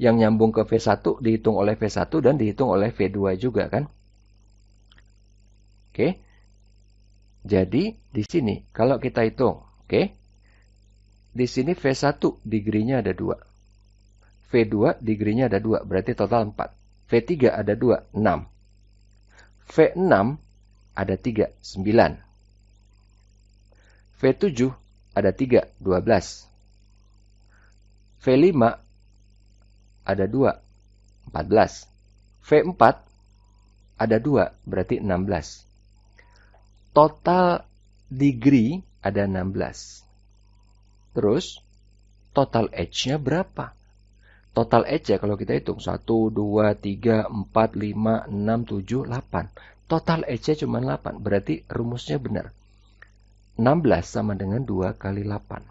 Yang nyambung ke V1 dihitung oleh V1 dan dihitung oleh V2 juga kan. Oke. Jadi di sini kalau kita hitung, oke. Di sini V1 degree-nya ada 2. V2 degree-nya ada 2, berarti total 4. V3 ada 2, 6. V6 ada 3, 9. V7 ada 3, 12. V5 ada 2, 14. V4 ada 2, berarti 16. Total degree ada 16. Terus, total edge-nya berapa? Total edge ya kalau kita hitung 1, 2, 3, 4, 5, 6, 7, 8. Total edge-nya cuma 8. Berarti rumusnya benar. 16 sama dengan 2 kali 8.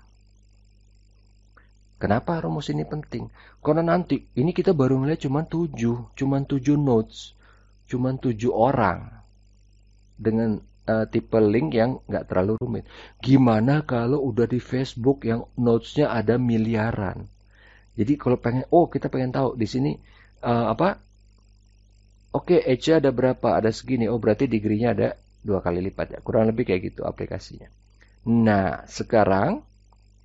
Kenapa rumus ini penting? Karena nanti ini kita baru melihat cuma 7 nodes. Cuma 7 orang. Dengan tipe link yang nggak terlalu rumit. Gimana kalau udah di Facebook yang nodes-nya ada miliaran? Jadi kalau kita pengen tahu di sini Oke, edge-nya ada berapa? Ada segini. Oh, berarti degree-nya ada 2 kali lipat ya. Kurang lebih kayak gitu aplikasinya. Nah, sekarang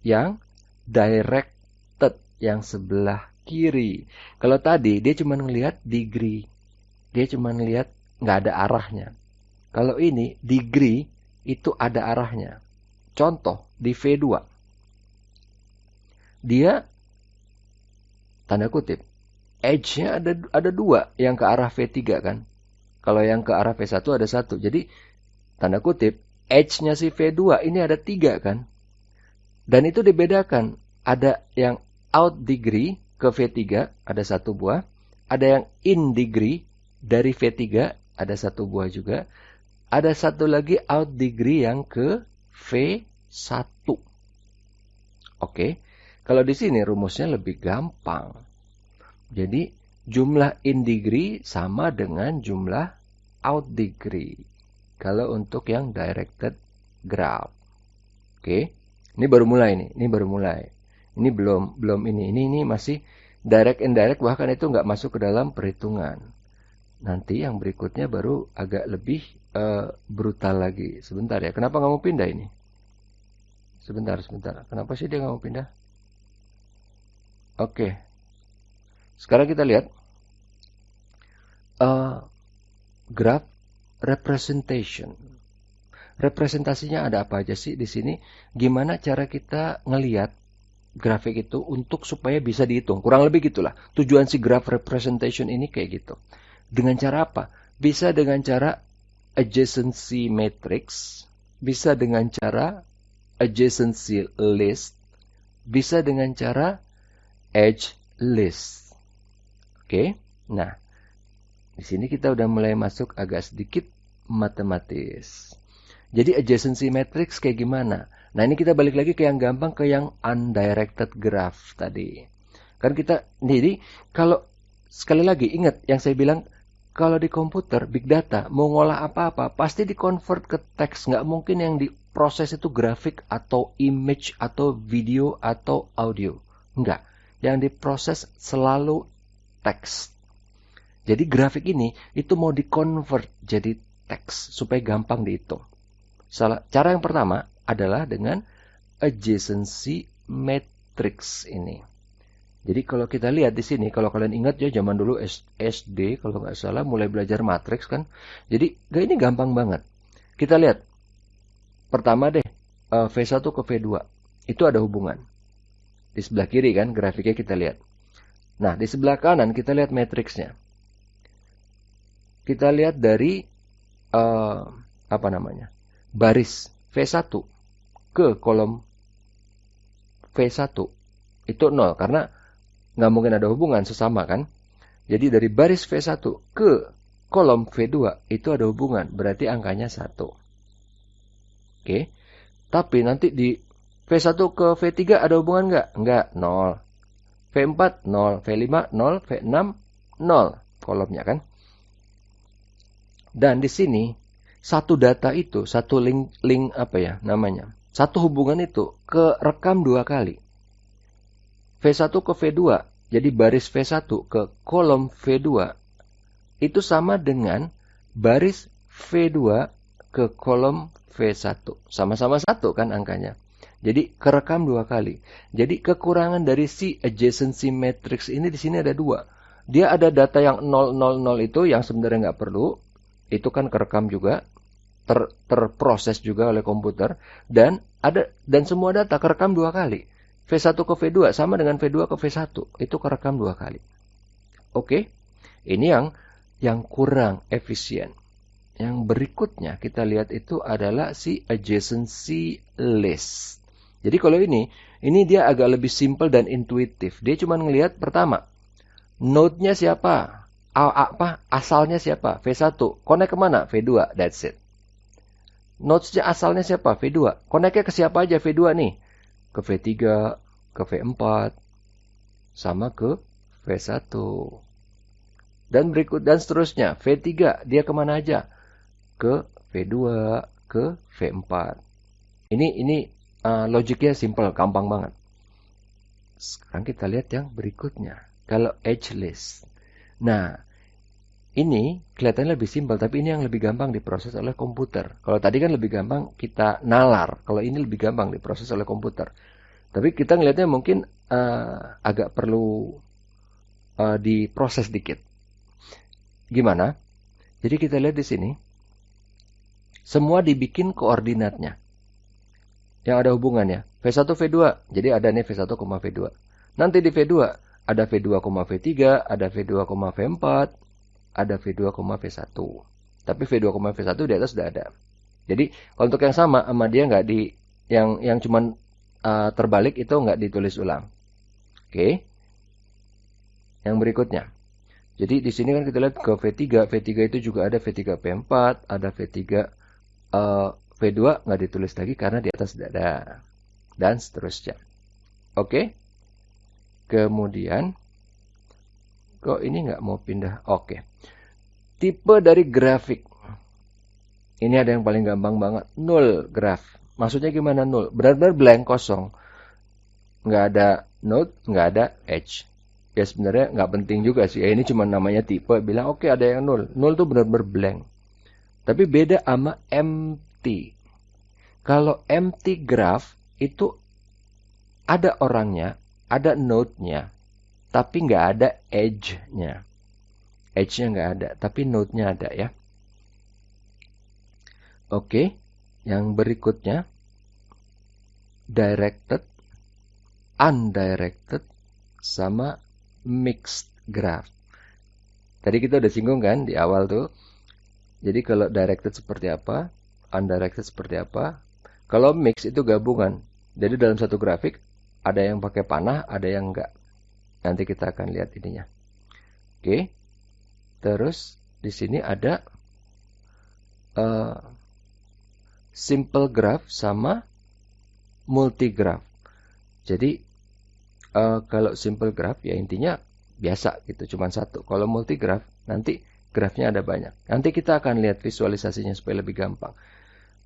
yang directed yang sebelah kiri. Kalau tadi dia cuma ngelihat degree. Dia cuma ngelihat nggak ada arahnya. Kalau ini degree itu ada arahnya. Contoh di V2. Dia tanda kutip, edge-nya ada 2 yang ke arah V3 kan. Kalau yang ke arah V1 ada 1. Jadi, tanda kutip, edge-nya si V2 ini ada 3 kan. Dan itu dibedakan. Ada yang out degree ke V3, ada 1 buah. Ada yang in degree dari V3, ada 1 buah juga. Ada 1 lagi out degree yang ke V1. Oke. Kalau di sini rumusnya lebih gampang. Jadi jumlah in degree sama dengan jumlah out degree. Kalau untuk yang directed graph. Oke. Ini baru mulai nih. Ini baru mulai. Ini belum ini. Ini masih direct indirect, bahkan itu nggak masuk ke dalam perhitungan. Nanti yang berikutnya baru agak lebih brutal lagi. Sebentar ya. Kenapa nggak mau pindah ini? Sebentar. Kenapa sih dia nggak mau pindah? Oke. Sekarang kita lihat graph representation. Representasinya ada apa aja sih di sini? Gimana cara kita ngelihat grafik itu untuk supaya bisa dihitung? Kurang lebih gitulah. Tujuan si graph representation ini kayak gitu. Dengan cara apa? Bisa dengan cara adjacency matrix, bisa dengan cara adjacency list, bisa dengan cara edge list. Oke. Nah, di sini kita udah mulai masuk agak sedikit matematis. Jadi adjacency matrix kayak gimana? Nah, ini kita balik lagi ke yang gampang, ke yang undirected graph tadi. Kan jadi kalau sekali lagi ingat yang saya bilang, kalau di komputer big data mau ngolah apa-apa pasti di-convert ke teks. Nggak mungkin yang diproses itu grafik atau image atau video atau audio. Enggak. Yang diproses selalu teks. Jadi grafik ini itu mau di-convert jadi teks supaya gampang dihitung. Cara yang pertama adalah dengan adjacency matrix ini. Jadi kalau kita lihat di sini, kalau kalian ingat ya zaman dulu SD kalau nggak salah mulai belajar matriks kan. Jadi ini gampang banget. Kita lihat. Pertama deh V1 ke V2. Itu ada hubungan. Di sebelah kiri kan grafiknya kita lihat. Nah, di sebelah kanan kita lihat matriksnya. Kita lihat dari baris V1 ke kolom V1 itu 0 karena nggak mungkin ada hubungan, sesama kan. Jadi dari baris V1 ke kolom V2 itu ada hubungan, berarti angkanya 1. Oke. Tapi nanti di V1 ke V3 ada hubungan nggak? Nggak, 0. V4, 0. V5, 0. V6, 0. Kolomnya kan. Dan di sini, satu data itu, satu link satu hubungan itu kerekam 2 kali. V1 ke V2, jadi baris V1 ke kolom V2, itu sama dengan baris V2 ke kolom V1. Sama-sama 1 kan angkanya. Jadi kerekam 2 kali. Jadi kekurangan dari si adjacency matrix ini di sini ada 2. Dia ada data yang 000 itu yang sebenarnya nggak perlu. Itu kan kerekam juga, terproses juga oleh komputer, dan semua data kerekam 2 kali. V1 ke V2 sama dengan V2 ke V1, itu kerekam 2 kali. Oke, ini yang kurang efisien. Yang berikutnya kita lihat itu adalah si adjacency list. Jadi kalau ini dia agak lebih simple dan intuitif. Dia cuma ngelihat pertama, node-nya siapa? Asalnya siapa? V1. Connect kemana? V2. That's it. Nodes-nya asalnya siapa? V2. Connect-nya ke siapa aja V2 nih? Ke V3, ke V4, sama ke V1. Dan seterusnya. V3, dia kemana aja? Ke V2, ke V4. Ini logiknya simple, gampang banget. Sekarang kita lihat yang berikutnya. Kalau edge list. Nah, ini kelihatannya lebih simpel, tapi ini yang lebih gampang diproses oleh komputer. Kalau tadi kan lebih gampang kita nalar, kalau ini lebih gampang diproses oleh komputer. Tapi kita ngelihatnya mungkin agak perlu diproses dikit. Gimana? Jadi kita lihat di sini, semua dibikin koordinatnya. Yang ada hubungannya. V1, V2. Jadi ada nih V1, V2. Nanti di V2 ada V2, V3, ada V2, V4, ada V2, V1. Tapi V2, V1 di atas sudah ada. Jadi untuk yang sama dia nggak di yang cuman terbalik itu nggak ditulis ulang. Oke. Yang berikutnya. Jadi di sini kan kita lihat ke V3, V3 itu juga ada V3 P4, ada V3 V2 nggak ditulis lagi karena di atas sudah ada. Dan seterusnya. Oke. Kemudian kok ini nggak mau pindah? Oke. Tipe dari grafik. Ini ada yang paling gampang banget. Null graph. Maksudnya gimana null? Benar-benar blank, kosong. Nggak ada node, nggak ada edge. Ya sebenarnya nggak penting juga sih. Ya, ini cuma namanya tipe. Bilang oke, ada yang null. Null tuh benar-benar blank. Tapi beda sama empty. Kalau empty graph itu ada orangnya, ada node-nya, tapi nggak ada edge-nya. Edge-nya nggak ada, tapi node-nya ada ya. Oke, yang berikutnya directed, undirected, sama mixed graph. Tadi kita udah singgung kan di awal tuh. Jadi kalau directed seperti apa, undirected seperti apa. Kalau mix itu gabungan. Jadi dalam satu grafik ada yang pakai panah, ada yang enggak. Nanti kita akan lihat ininya. Oke. Terus di sini ada simple graph sama multigraph. Jadi kalau simple graph ya intinya biasa gitu, cuma satu. Kalau multigraph nanti grafnya ada banyak. Nanti kita akan lihat visualisasinya supaya lebih gampang.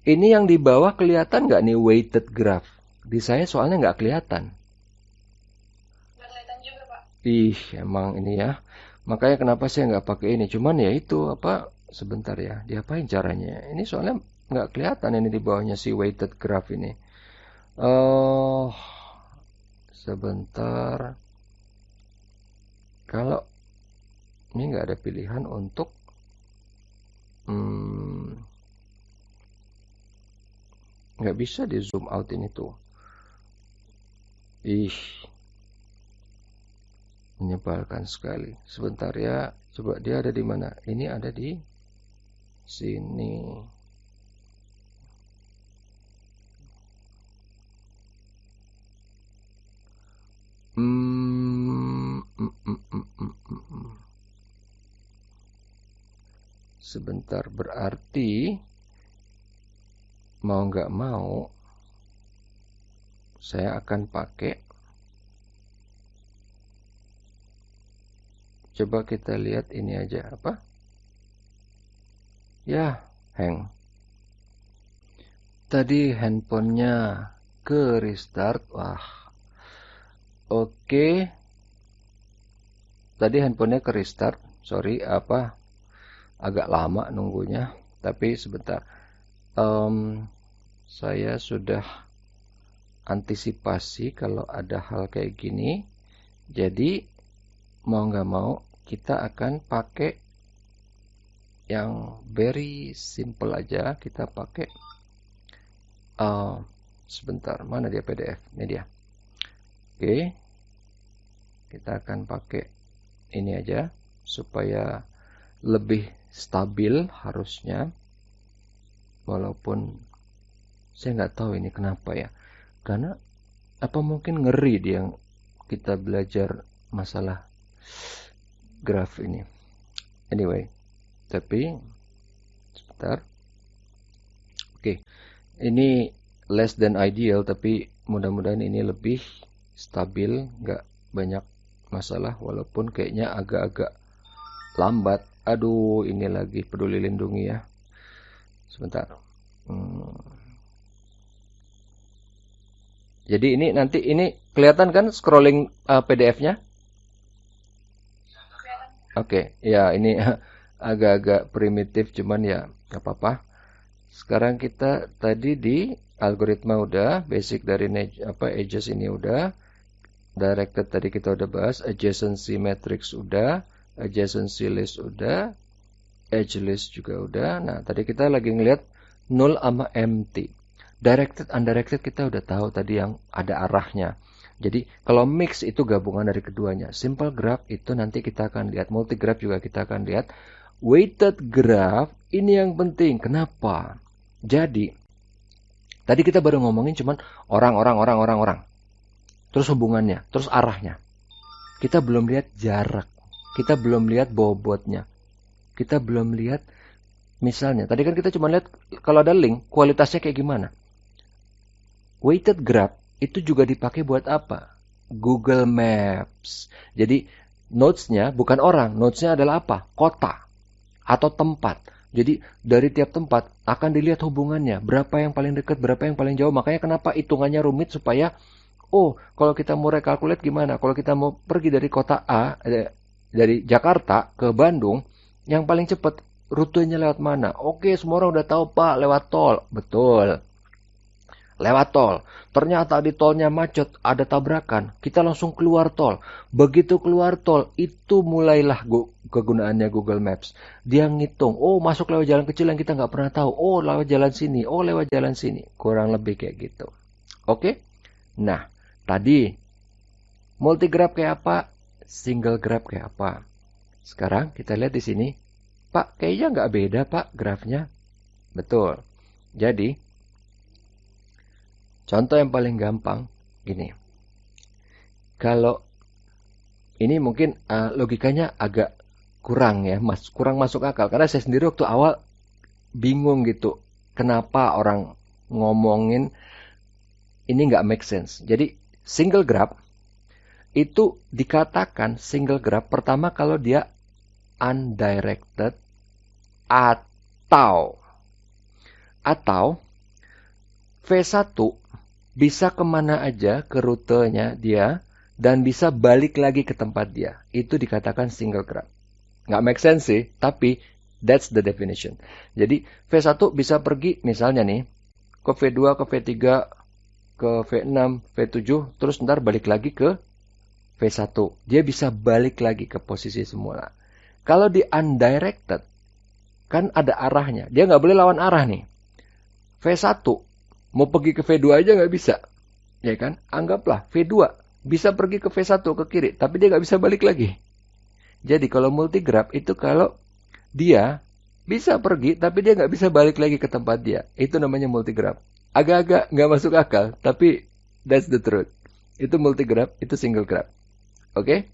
Ini yang di bawah kelihatan nggak nih weighted graph? Di saya soalnya nggak kelihatan. Nggak kelihatan juga, Pak. Ih, emang ini ya. Makanya kenapa saya nggak pakai ini? Cuman ya itu apa? Sebentar ya. Diapain caranya? Ini soalnya nggak kelihatan ini di bawahnya si weighted graph ini. Oh, sebentar. Kalau ini nggak ada pilihan untuk nggak bisa di zoom out ini tuh. Ih, menyebalkan sekali. Sebentar ya, coba dia ada di mana? Ini ada di sini. Sebentar, berarti mau nggak mau saya akan pakai. Coba kita lihat ini aja apa? Ya, hang. Tadi handphonenya ke restart. Wah. Oke. Tadi handphonenya ke restart. Sorry, agak lama nunggunya. Tapi sebentar. Saya sudah antisipasi kalau ada hal kayak gini. Jadi mau nggak mau kita akan pakai yang very simple aja. Kita pakai sebentar, mana dia PDF? Ini dia. Oke. Kita akan pakai ini aja supaya lebih stabil harusnya. Walaupun saya nggak tahu ini kenapa ya. Karena apa mungkin ngeri dia yang kita belajar masalah graf ini. Anyway, tapi sebentar. Oke, ini less than ideal, tapi mudah-mudahan ini lebih stabil, nggak banyak masalah, walaupun kayaknya agak-agak lambat. Aduh, ini lagi peduli lindungi ya. Sebentar. Jadi ini nanti ini kelihatan kan scrolling PDF-nya? Kelihatan. Oke, ya ini agak-agak primitif, cuman ya nggak apa-apa. Sekarang kita tadi di algoritma udah, basic dari edges ini udah, directed tadi kita udah bahas, adjacency matrix udah, adjacency list udah, edge list juga udah. Nah, tadi kita lagi ngeliat null sama empty. Directed, undirected kita udah tahu tadi yang ada arahnya. Jadi kalau mix itu gabungan dari keduanya. Simple graph itu nanti kita akan lihat. Multi graph juga kita akan lihat. Weighted graph ini yang penting. Kenapa? Jadi tadi kita baru ngomongin cuman orang. Terus hubungannya, terus arahnya. Kita belum lihat jarak. Kita belum lihat bobotnya. Kita belum lihat misalnya. Tadi kan kita cuma lihat kalau ada link, kualitasnya kayak gimana. Weighted graph itu juga dipakai buat apa? Google Maps. Jadi nodes-nya bukan orang, nodes-nya adalah apa? Kota atau tempat. Jadi dari tiap tempat akan dilihat hubungannya, berapa yang paling dekat, berapa yang paling jauh. Makanya kenapa hitungannya rumit supaya kalau kita mau rekalkulate gimana? Kalau kita mau pergi dari kota A, dari Jakarta ke Bandung, yang paling cepat rutenya lewat mana? Oke, semua orang udah tahu Pak, lewat tol. Betul. Lewat tol. Ternyata di tolnya macet, ada tabrakan. Kita langsung keluar tol. Begitu keluar tol, itu mulailah kegunaannya Google Maps. Dia ngitung, masuk lewat jalan kecil yang kita nggak pernah tahu. Lewat jalan sini. Lewat jalan sini. Kurang lebih kayak gitu. Oke? Nah, tadi multi graph kayak apa? Single graph kayak apa? Sekarang kita lihat di sini. Pak, kayaknya nggak beda Pak grafnya. Betul. Jadi, contoh yang paling gampang, gini. Kalau ini mungkin logikanya agak kurang ya, kurang masuk akal. Karena saya sendiri waktu awal bingung gitu. Kenapa orang ngomongin ini nggak make sense. Jadi, single graph itu dikatakan single graph pertama kalau dia undirected atau V1 bisa kemana aja ke rutenya dia dan bisa balik lagi ke tempat dia. Itu dikatakan single graph. Nggak make sense sih, tapi that's the definition. Jadi V1 bisa pergi misalnya nih ke V2, ke V3, ke V6, V7, terus ntar balik lagi ke V1. Dia bisa balik lagi ke posisi semula. Kalau di undirected, kan ada arahnya. Dia nggak boleh lawan arah nih. V1 mau pergi ke V2 aja nggak bisa. Ya kan? Anggaplah V2 bisa pergi ke V1 ke kiri, tapi dia nggak bisa balik lagi. Jadi kalau multigraph itu kalau dia bisa pergi, tapi dia nggak bisa balik lagi ke tempat dia. Itu namanya multigraph. Agak-agak nggak masuk akal, tapi that's the truth. Itu multigraph, itu single graph. Oke?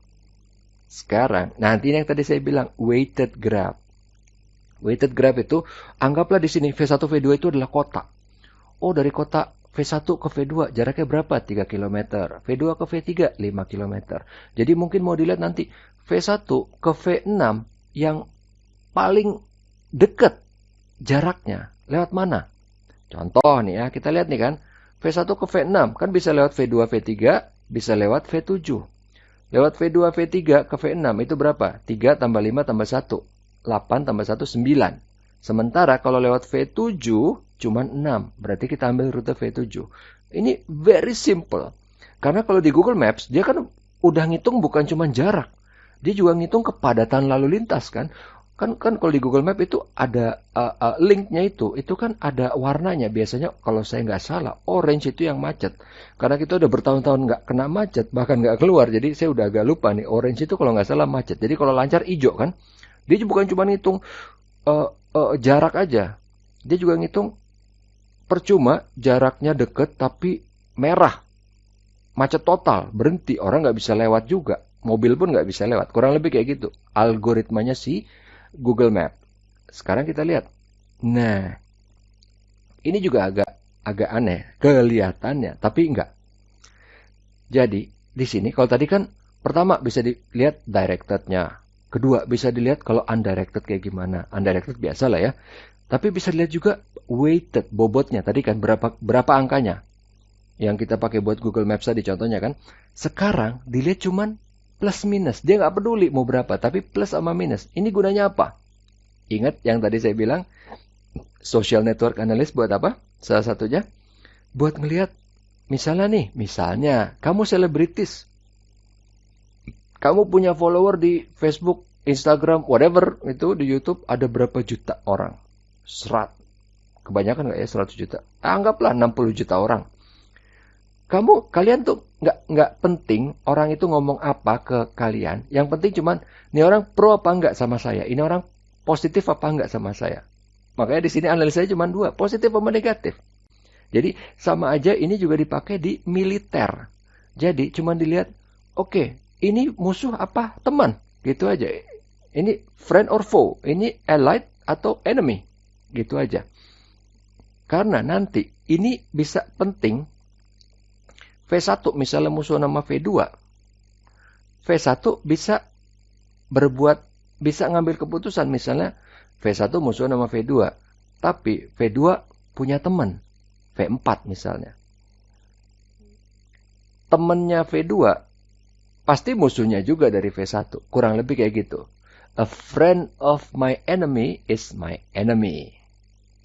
Sekarang, nanti yang tadi saya bilang weighted graph. Weighted graph itu, anggaplah di sini V1, V2 itu adalah kota. Dari kota V1 ke V2 jaraknya berapa? 3 km. V2 ke V3 5 km. Jadi mungkin mau dilihat nanti V1 ke V6 yang paling dekat jaraknya lewat mana? Contoh nih ya, kita lihat nih kan. V1 ke V6 kan bisa lewat V2, V3, bisa lewat V7. Lewat V2, V3 ke V6 itu berapa? 3 tambah 5 tambah 1. 8 tambah 1, 9. Sementara kalau lewat V7 cuma 6. Berarti kita ambil rute V7. Ini very simple. Karena kalau di Google Maps, dia kan udah ngitung bukan cuma jarak. Dia juga ngitung kepadatan lalu lintas kan. Kan kalau di Google Map itu ada linknya itu kan ada warnanya. Biasanya kalau saya nggak salah, orange itu yang macet. Karena kita udah bertahun-tahun nggak kena macet, bahkan nggak keluar. Jadi saya udah agak lupa nih, orange itu kalau nggak salah macet. Jadi kalau lancar hijau kan, dia bukan cuma ngitung jarak aja, dia juga ngitung percuma jaraknya deket tapi merah, macet total, berhenti, orang nggak bisa lewat juga, mobil pun nggak bisa lewat. Kurang lebih kayak gitu algoritmanya si Google Map. Sekarang kita lihat. Nah, ini juga agak aneh kelihatannya, tapi enggak. Jadi, di sini kalau tadi kan pertama bisa dilihat directed-nya. Kedua, bisa dilihat kalau undirected kayak gimana. Undirected biasa lah ya. Tapi bisa dilihat juga weighted, bobotnya. Tadi kan berapa angkanya yang kita pakai buat Google Maps tadi contohnya kan. Sekarang dilihat cuman plus minus. Dia nggak peduli mau berapa, tapi plus sama minus. Ini gunanya apa? Ingat yang tadi saya bilang, social network analyst buat apa? Salah satunya, buat ngelihat, misalnya kamu selebritis. Kamu punya follower di Facebook, Instagram, whatever, itu di YouTube ada berapa juta orang? Kebanyakan nggak ya 100 juta? Anggaplah 60 juta orang. Kalian tuh nggak penting orang itu ngomong apa ke kalian. Yang penting cuman ini orang pro apa enggak sama saya. Ini orang positif apa enggak sama saya. Makanya di sini analisanya cuma 2, positif apa negatif. Jadi sama aja ini juga dipakai di militer. Jadi cuman dilihat, oke, ini musuh apa teman, gitu aja. Ini friend or foe, ini allied atau enemy, gitu aja. Karena nanti ini bisa penting. V1 misalnya musuh nama V2. V1 bisa ngambil keputusan misalnya V1 musuh nama V2. Tapi V2 punya teman, V4 misalnya. Temannya V2 pasti musuhnya juga dari V1. Kurang lebih kayak gitu. A friend of my enemy is my enemy.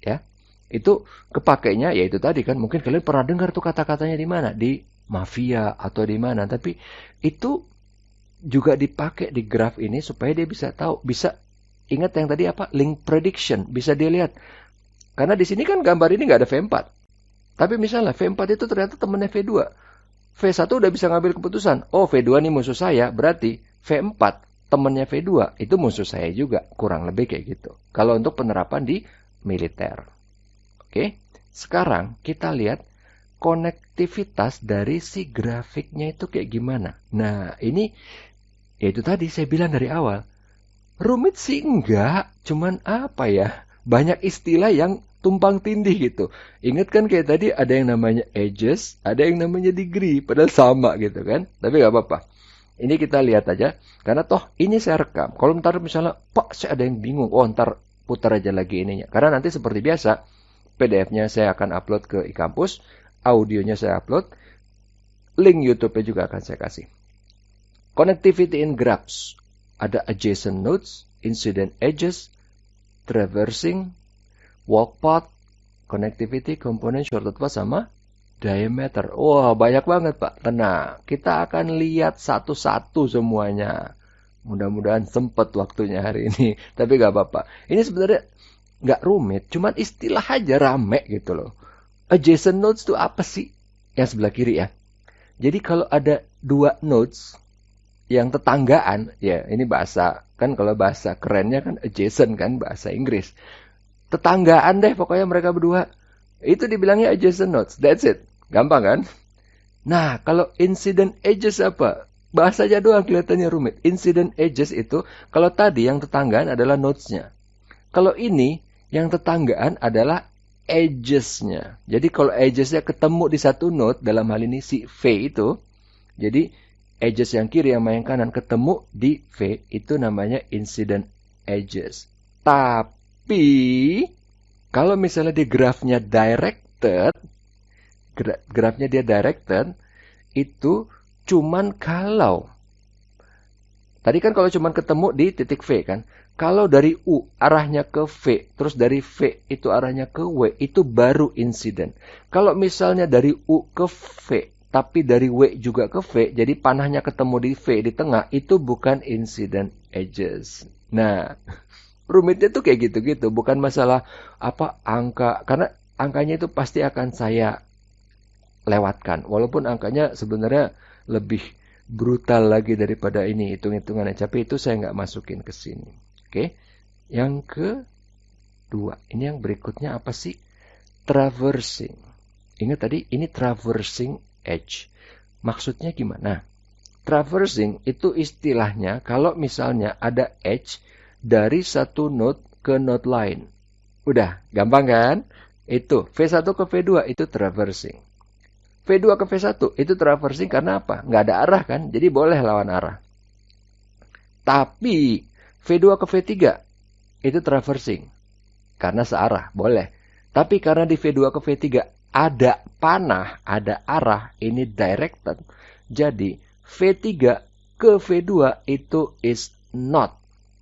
Ya. Itu kepakainya ya itu tadi kan, mungkin kalian pernah dengar tuh kata-katanya di mana, di mafia atau di mana, tapi itu juga dipakai di graf ini supaya dia bisa tahu, bisa ingat yang tadi apa, link prediction, bisa dia lihat. Karena di sini kan gambar ini nggak ada V4. Tapi misalnya V4 itu ternyata temennya V2. V1 udah bisa ngambil keputusan, oh V2 nih musuh saya, berarti V4 temennya V2 itu musuh saya juga, kurang lebih kayak gitu. Kalau untuk penerapan di militer. Oke, sekarang kita lihat konektivitas dari si grafiknya itu kayak gimana. Nah, ini ya itu tadi saya bilang dari awal. Rumit sih enggak, cuman apa ya? Banyak istilah yang tumpang tindih gitu. Ingat kan kayak tadi ada yang namanya edges, ada yang namanya degree, padahal sama gitu kan. Tapi nggak apa-apa. Ini kita lihat aja, karena toh ini saya rekam. Kalau ntar misalnya, Pak, saya ada yang bingung, oh ntar putar aja lagi ininya. Karena nanti seperti biasa, PDF-nya saya akan upload ke eCampus, audionya saya upload, link YouTube-nya juga akan saya kasih. Connectivity in graphs. Ada adjacent nodes, incident edges, traversing, walk path, connectivity, component, shortcut path, sama diameter. Wah, banyak banget Pak. Tenang, kita akan lihat satu-satu semuanya. Mudah-mudahan sempat waktunya hari ini. Tapi gak apa-apa. Ini sebenarnya nggak rumit, cuman istilah aja rame gitu loh. Adjacent nodes itu apa sih? Yang sebelah kiri ya. Jadi kalau ada 2 nodes yang tetanggaan, ya ini bahasa, kan kalau bahasa kerennya kan adjacent kan, bahasa Inggris. Tetanggaan deh pokoknya mereka berdua. Itu dibilangnya adjacent nodes, that's it. Gampang kan? Nah, kalau incident edges apa? Bahasanya doang kelihatannya rumit. Incident edges itu, kalau tadi yang tetanggaan adalah nodes-nya. Kalau ini, yang tetanggaan adalah edges-nya. Jadi kalau edges-nya ketemu di satu node, dalam hal ini si V itu, jadi edges yang kiri sama yang kanan ketemu di V, itu namanya incident edges. Tapi, kalau misalnya di grafnya directed, grafnya dia directed, itu cuman kalau, tadi kan kalau cuman ketemu di titik V kan, kalau dari U arahnya ke V, terus dari V itu arahnya ke W, itu baru insiden. Kalau misalnya dari U ke V, tapi dari W juga ke V, jadi panahnya ketemu di V di tengah, itu bukan incident edges. Nah, Rumitnya tuh kayak gitu-gitu, bukan masalah apa angka, karena angkanya itu pasti akan saya lewatkan. Walaupun angkanya sebenarnya lebih brutal lagi daripada ini hitung-hitungannya, tapi itu saya nggak masukin ke sini. Oke, yang kedua, ini yang berikutnya apa sih? Traversing. Ingat tadi ini traversing edge. Maksudnya gimana? Traversing itu istilahnya kalau misalnya ada edge dari satu node ke node lain. Udah, gampang kan? Itu V1 ke V2 itu traversing. V2 ke V1 itu traversing karena apa? Nggak ada arah kan? Jadi boleh lawan arah. Tapi V2 ke V3 itu traversing. Karena searah, boleh. Tapi karena di V2 ke V3 ada panah, ada arah, ini directed. Jadi V3 ke V2 itu is not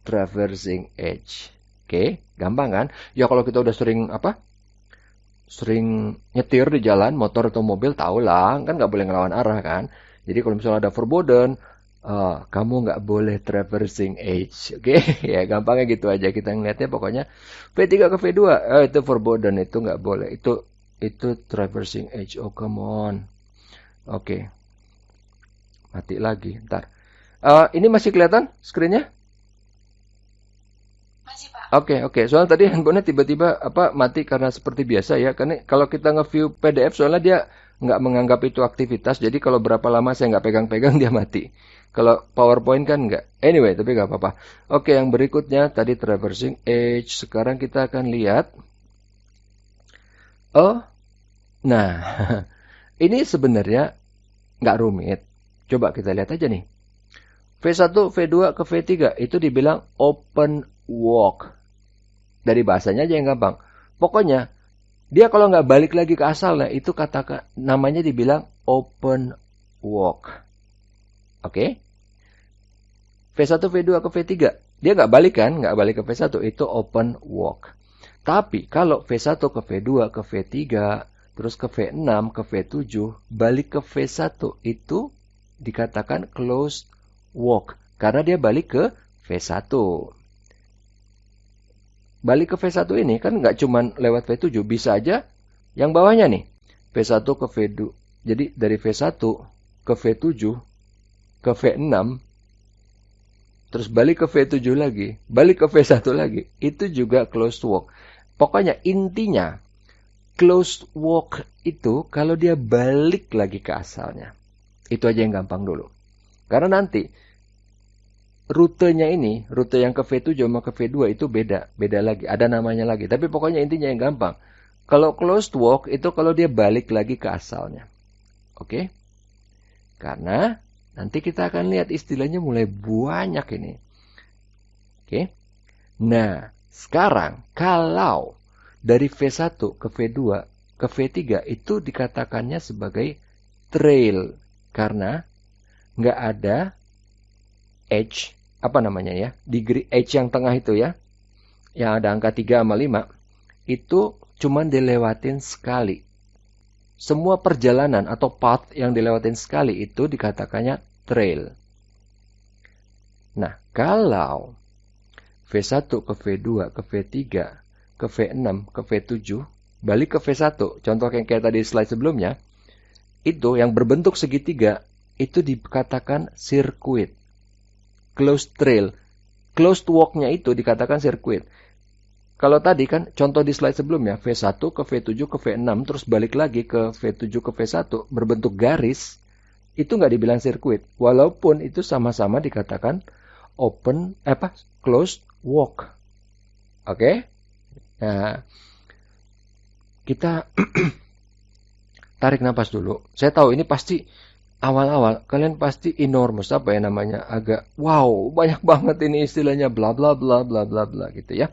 traversing edge. Oke, gampang kan? Ya kalau kita udah sering sering nyetir di jalan, motor atau mobil, tahu lah, kan nggak boleh ngelawan arah kan. Jadi kalau misalnya ada forbidden, kamu nggak boleh traversing edge. Oke, ya gampangnya gitu aja. Kita ngeliatnya pokoknya V3 ke V2, itu forbidden, itu nggak boleh. Itu traversing edge. Oh, come on. Oke. Mati lagi, ntar. Ini masih kelihatan screen-nya? Masih, Pak. Oke. Soalnya tadi handphonenya tiba-tiba mati karena seperti biasa ya. Karena kalau kita nge-view PDF, soalnya dia nggak menganggap itu aktivitas. Jadi kalau berapa lama saya nggak pegang-pegang, dia mati. Kalau PowerPoint kan nggak. Anyway, tapi nggak apa-apa. Oke, yang berikutnya tadi traversing edge. Sekarang kita akan lihat. Oh, nah, ini sebenarnya nggak rumit. Coba kita lihat aja nih. V1, V2 ke V3 itu dibilang open walk. Dari bahasanya aja yang gampang. Pokoknya, dia kalau nggak balik lagi ke asalnya, itu namanya dibilang open walk. Oke? V1, V2 ke V3. Dia nggak balik kan? Nggak balik ke V1. Itu open walk. Tapi kalau V1 ke V2 ke V3, terus ke V6 ke V7, balik ke V1 itu dikatakan closed walk. Karena dia balik ke V1. Balik ke V1 ini kan nggak cuma lewat V7. Bisa aja yang bawahnya nih. V1 ke V2. Jadi dari V1 ke V7 ke V6. Terus balik ke V7 lagi. Balik ke V1 lagi. Itu juga closed walk. Pokoknya intinya closed walk itu kalau dia balik lagi ke asalnya. Itu aja yang gampang dulu. Karena nanti rutenya ini, rute yang ke V7 sama ke V2 itu beda lagi, ada namanya lagi. Tapi pokoknya intinya yang gampang. Kalau closed walk itu kalau dia balik lagi ke asalnya. Oke? Karena nanti kita akan lihat istilahnya mulai banyak ini. Oke? Nah, sekarang kalau dari V1 ke V2 ke V3 itu dikatakannya sebagai trail. Karena nggak ada edge, degree edge yang tengah itu ya, yang ada angka 3 sama 5, itu cuman dilewatin sekali. Semua perjalanan atau path yang dilewatin sekali itu dikatakannya trail. Nah, kalau V1 ke V2 ke V3 ke V6 ke V7 balik ke V1, contoh yang kayak tadi slide sebelumnya, itu yang berbentuk segitiga itu dikatakan sirkuit. Closed trail. Closed walk-nya itu dikatakan sirkuit. Kalau tadi kan contoh di slide sebelumnya V1 ke V7 ke V6 terus balik lagi ke V7 ke V1 berbentuk garis, itu nggak dibilang sirkuit. Walaupun itu sama-sama dikatakan closed walk. Oke? Nah, kita tarik napas dulu. Saya tahu ini pasti awal-awal kalian pasti enormous agak wow, banyak banget ini istilahnya bla bla bla bla bla bla gitu ya.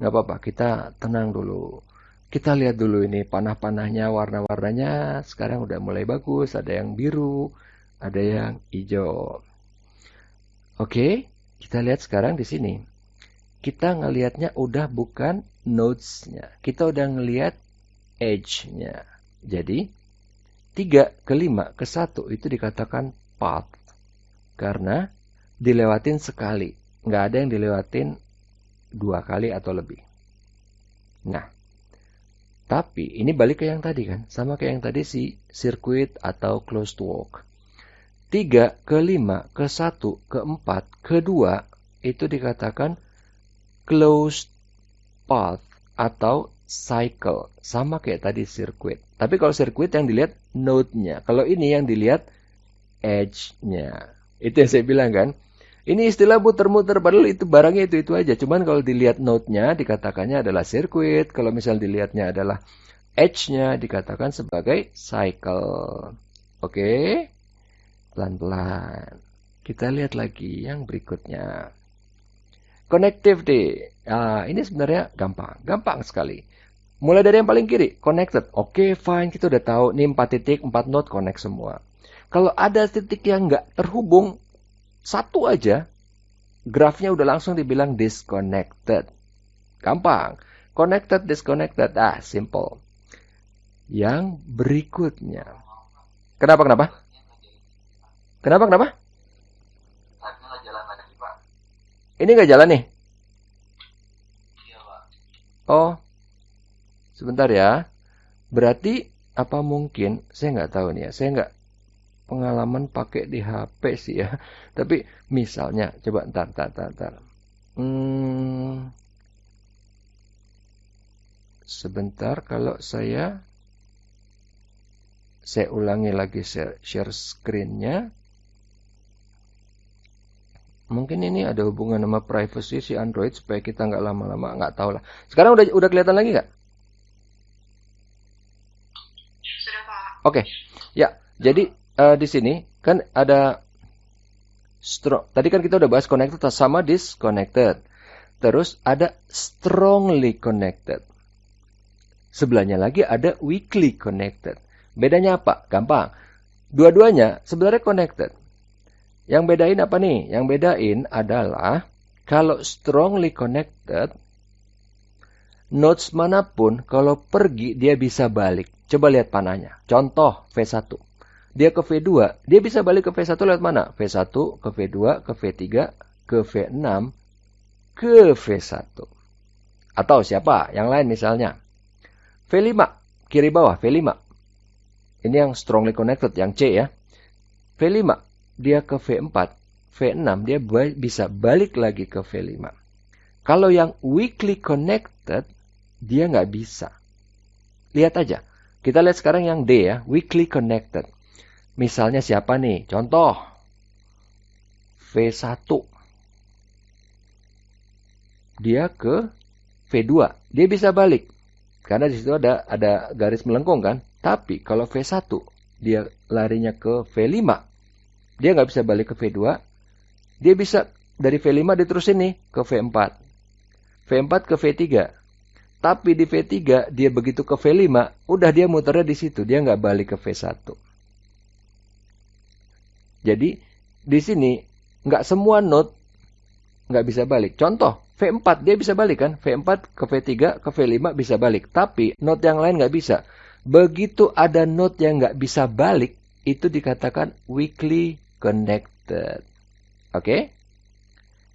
Nggak apa-apa, kita tenang dulu. Kita lihat dulu ini panah-panahnya, warna-warnanya sekarang udah mulai bagus, ada yang biru, ada yang hijau. Oke, kita lihat sekarang di sini. Kita ngelihatnya udah bukan nodes-nya. Kita udah ngelihat edge-nya. Jadi 3 ke 5 ke 1 itu dikatakan path. Karena dilewatin sekali. Nggak ada yang dilewatin 2 kali atau lebih. Nah, tapi ini balik ke yang tadi kan, sama kayak yang tadi si circuit atau closed walk. 3 ke 5 ke 1 ke 4 ke 2 itu dikatakan closed path atau cycle, sama kayak tadi circuit. Tapi kalau circuit yang dilihat node-nya, kalau ini yang dilihat edge-nya. Itu yang saya bilang kan. Ini istilah muter-muter, padahal itu barangnya itu aja. Cuman kalau dilihat node-nya dikatakannya adalah circuit, kalau misal dilihatnya adalah edge-nya dikatakan sebagai cycle. Oke? Pelan-pelan. Kita lihat lagi yang berikutnya. Connectivity. Ini sebenarnya gampang sekali. Mulai dari yang paling kiri, connected. Oke, fine, kita udah tahu nih 4 titik, 4 node connect semua. Kalau ada titik yang nggak terhubung, satu aja, grafnya udah langsung dibilang disconnected. Gampang. Connected, disconnected. Simple. Yang berikutnya. Kenapa? Kenapa? Type-nya nggak jalan lagi, Pak. Ini nggak jalan nih? Iya, Pak. Oh, sebentar ya. Berarti apa mungkin, saya nggak tahu nih ya, saya nggak pengalaman pakai di HP sih ya. Tapi misalnya, coba ntar. Sebentar, kalau saya ulangi lagi share screen-nya. Mungkin ini ada hubungan sama privacy si Android supaya kita nggak lama-lama, nggak tahu lah. Sekarang udah kelihatan lagi nggak? Sudah, Pak. Oke, ya. Jadi di sini kan ada tadi kan kita udah bahas connected sama disconnected. Terus ada strongly connected. Sebelahnya lagi ada weakly connected. Bedanya apa? Gampang. Dua-duanya sebenarnya connected. Yang bedain apa nih? Yang bedain adalah kalau strongly connected, nodes manapun kalau pergi dia bisa balik. Coba lihat panahnya. Contoh V1. Dia ke V2, dia bisa balik ke V1 lewat mana? V1 ke V2, ke V3, ke V6, ke V1. Atau siapa? Yang lain misalnya. V5, kiri bawah V5. Ini yang strongly connected, yang C ya. V5, dia ke V4, V6, dia bisa balik lagi ke V5. Kalau yang weakly connected, dia nggak bisa. Lihat aja. Kita lihat sekarang yang D ya, weakly connected. Misalnya siapa nih? Contoh, V1. Dia ke V2. Dia bisa balik. Karena di situ ada garis melengkung kan. Tapi kalau V1, dia larinya ke V5. Dia nggak bisa balik ke V2. Dia bisa dari V5 diterusin nih ke V4. V4 ke V3. Tapi di V3 dia begitu ke V5, udah dia muternya di situ, dia nggak balik ke V1. Jadi di sini nggak semua node nggak bisa balik. Contoh V4 dia bisa balik kan, V4 ke V3 ke V5 bisa balik. Tapi node yang lain nggak bisa. Begitu ada node yang nggak bisa balik, itu dikatakan weakly connected. Oke?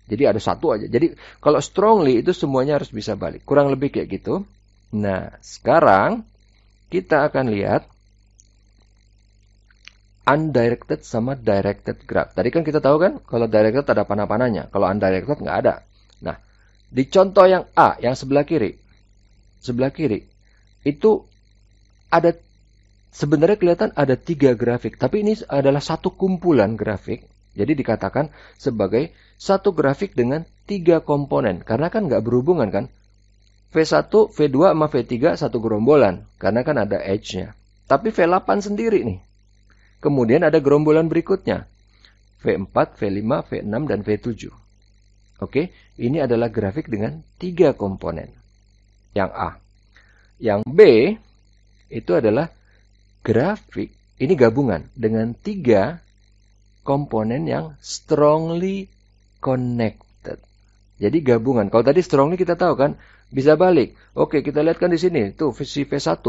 Jadi ada satu aja. Jadi kalau strongly itu semuanya harus bisa balik. Kurang lebih kayak gitu. Nah, sekarang kita akan lihat undirected sama directed graph. Tadi kan kita tahu kan kalau directed ada panah-panahnya. Kalau undirected nggak ada. Nah, di contoh yang A, yang sebelah kiri. Sebelah kiri. Itu ada sebenarnya kelihatan ada 3 grafik. Tapi ini adalah satu kumpulan grafik. Jadi dikatakan sebagai satu grafik dengan 3 komponen. Karena kan nggak berhubungan kan. V1, V2 sama V3 satu gerombolan. Karena kan ada edge-nya. Tapi V8 sendiri nih. Kemudian ada gerombolan berikutnya. V4, V5, V6, dan V7. Oke, ini adalah grafik dengan 3 komponen. Yang A. Yang B, itu adalah grafik, ini gabungan dengan 3 komponen yang strongly connected. Jadi gabungan. Kalau tadi strongly kita tahu kan bisa balik. Oke, kita lihat kan di sini tuh si V1.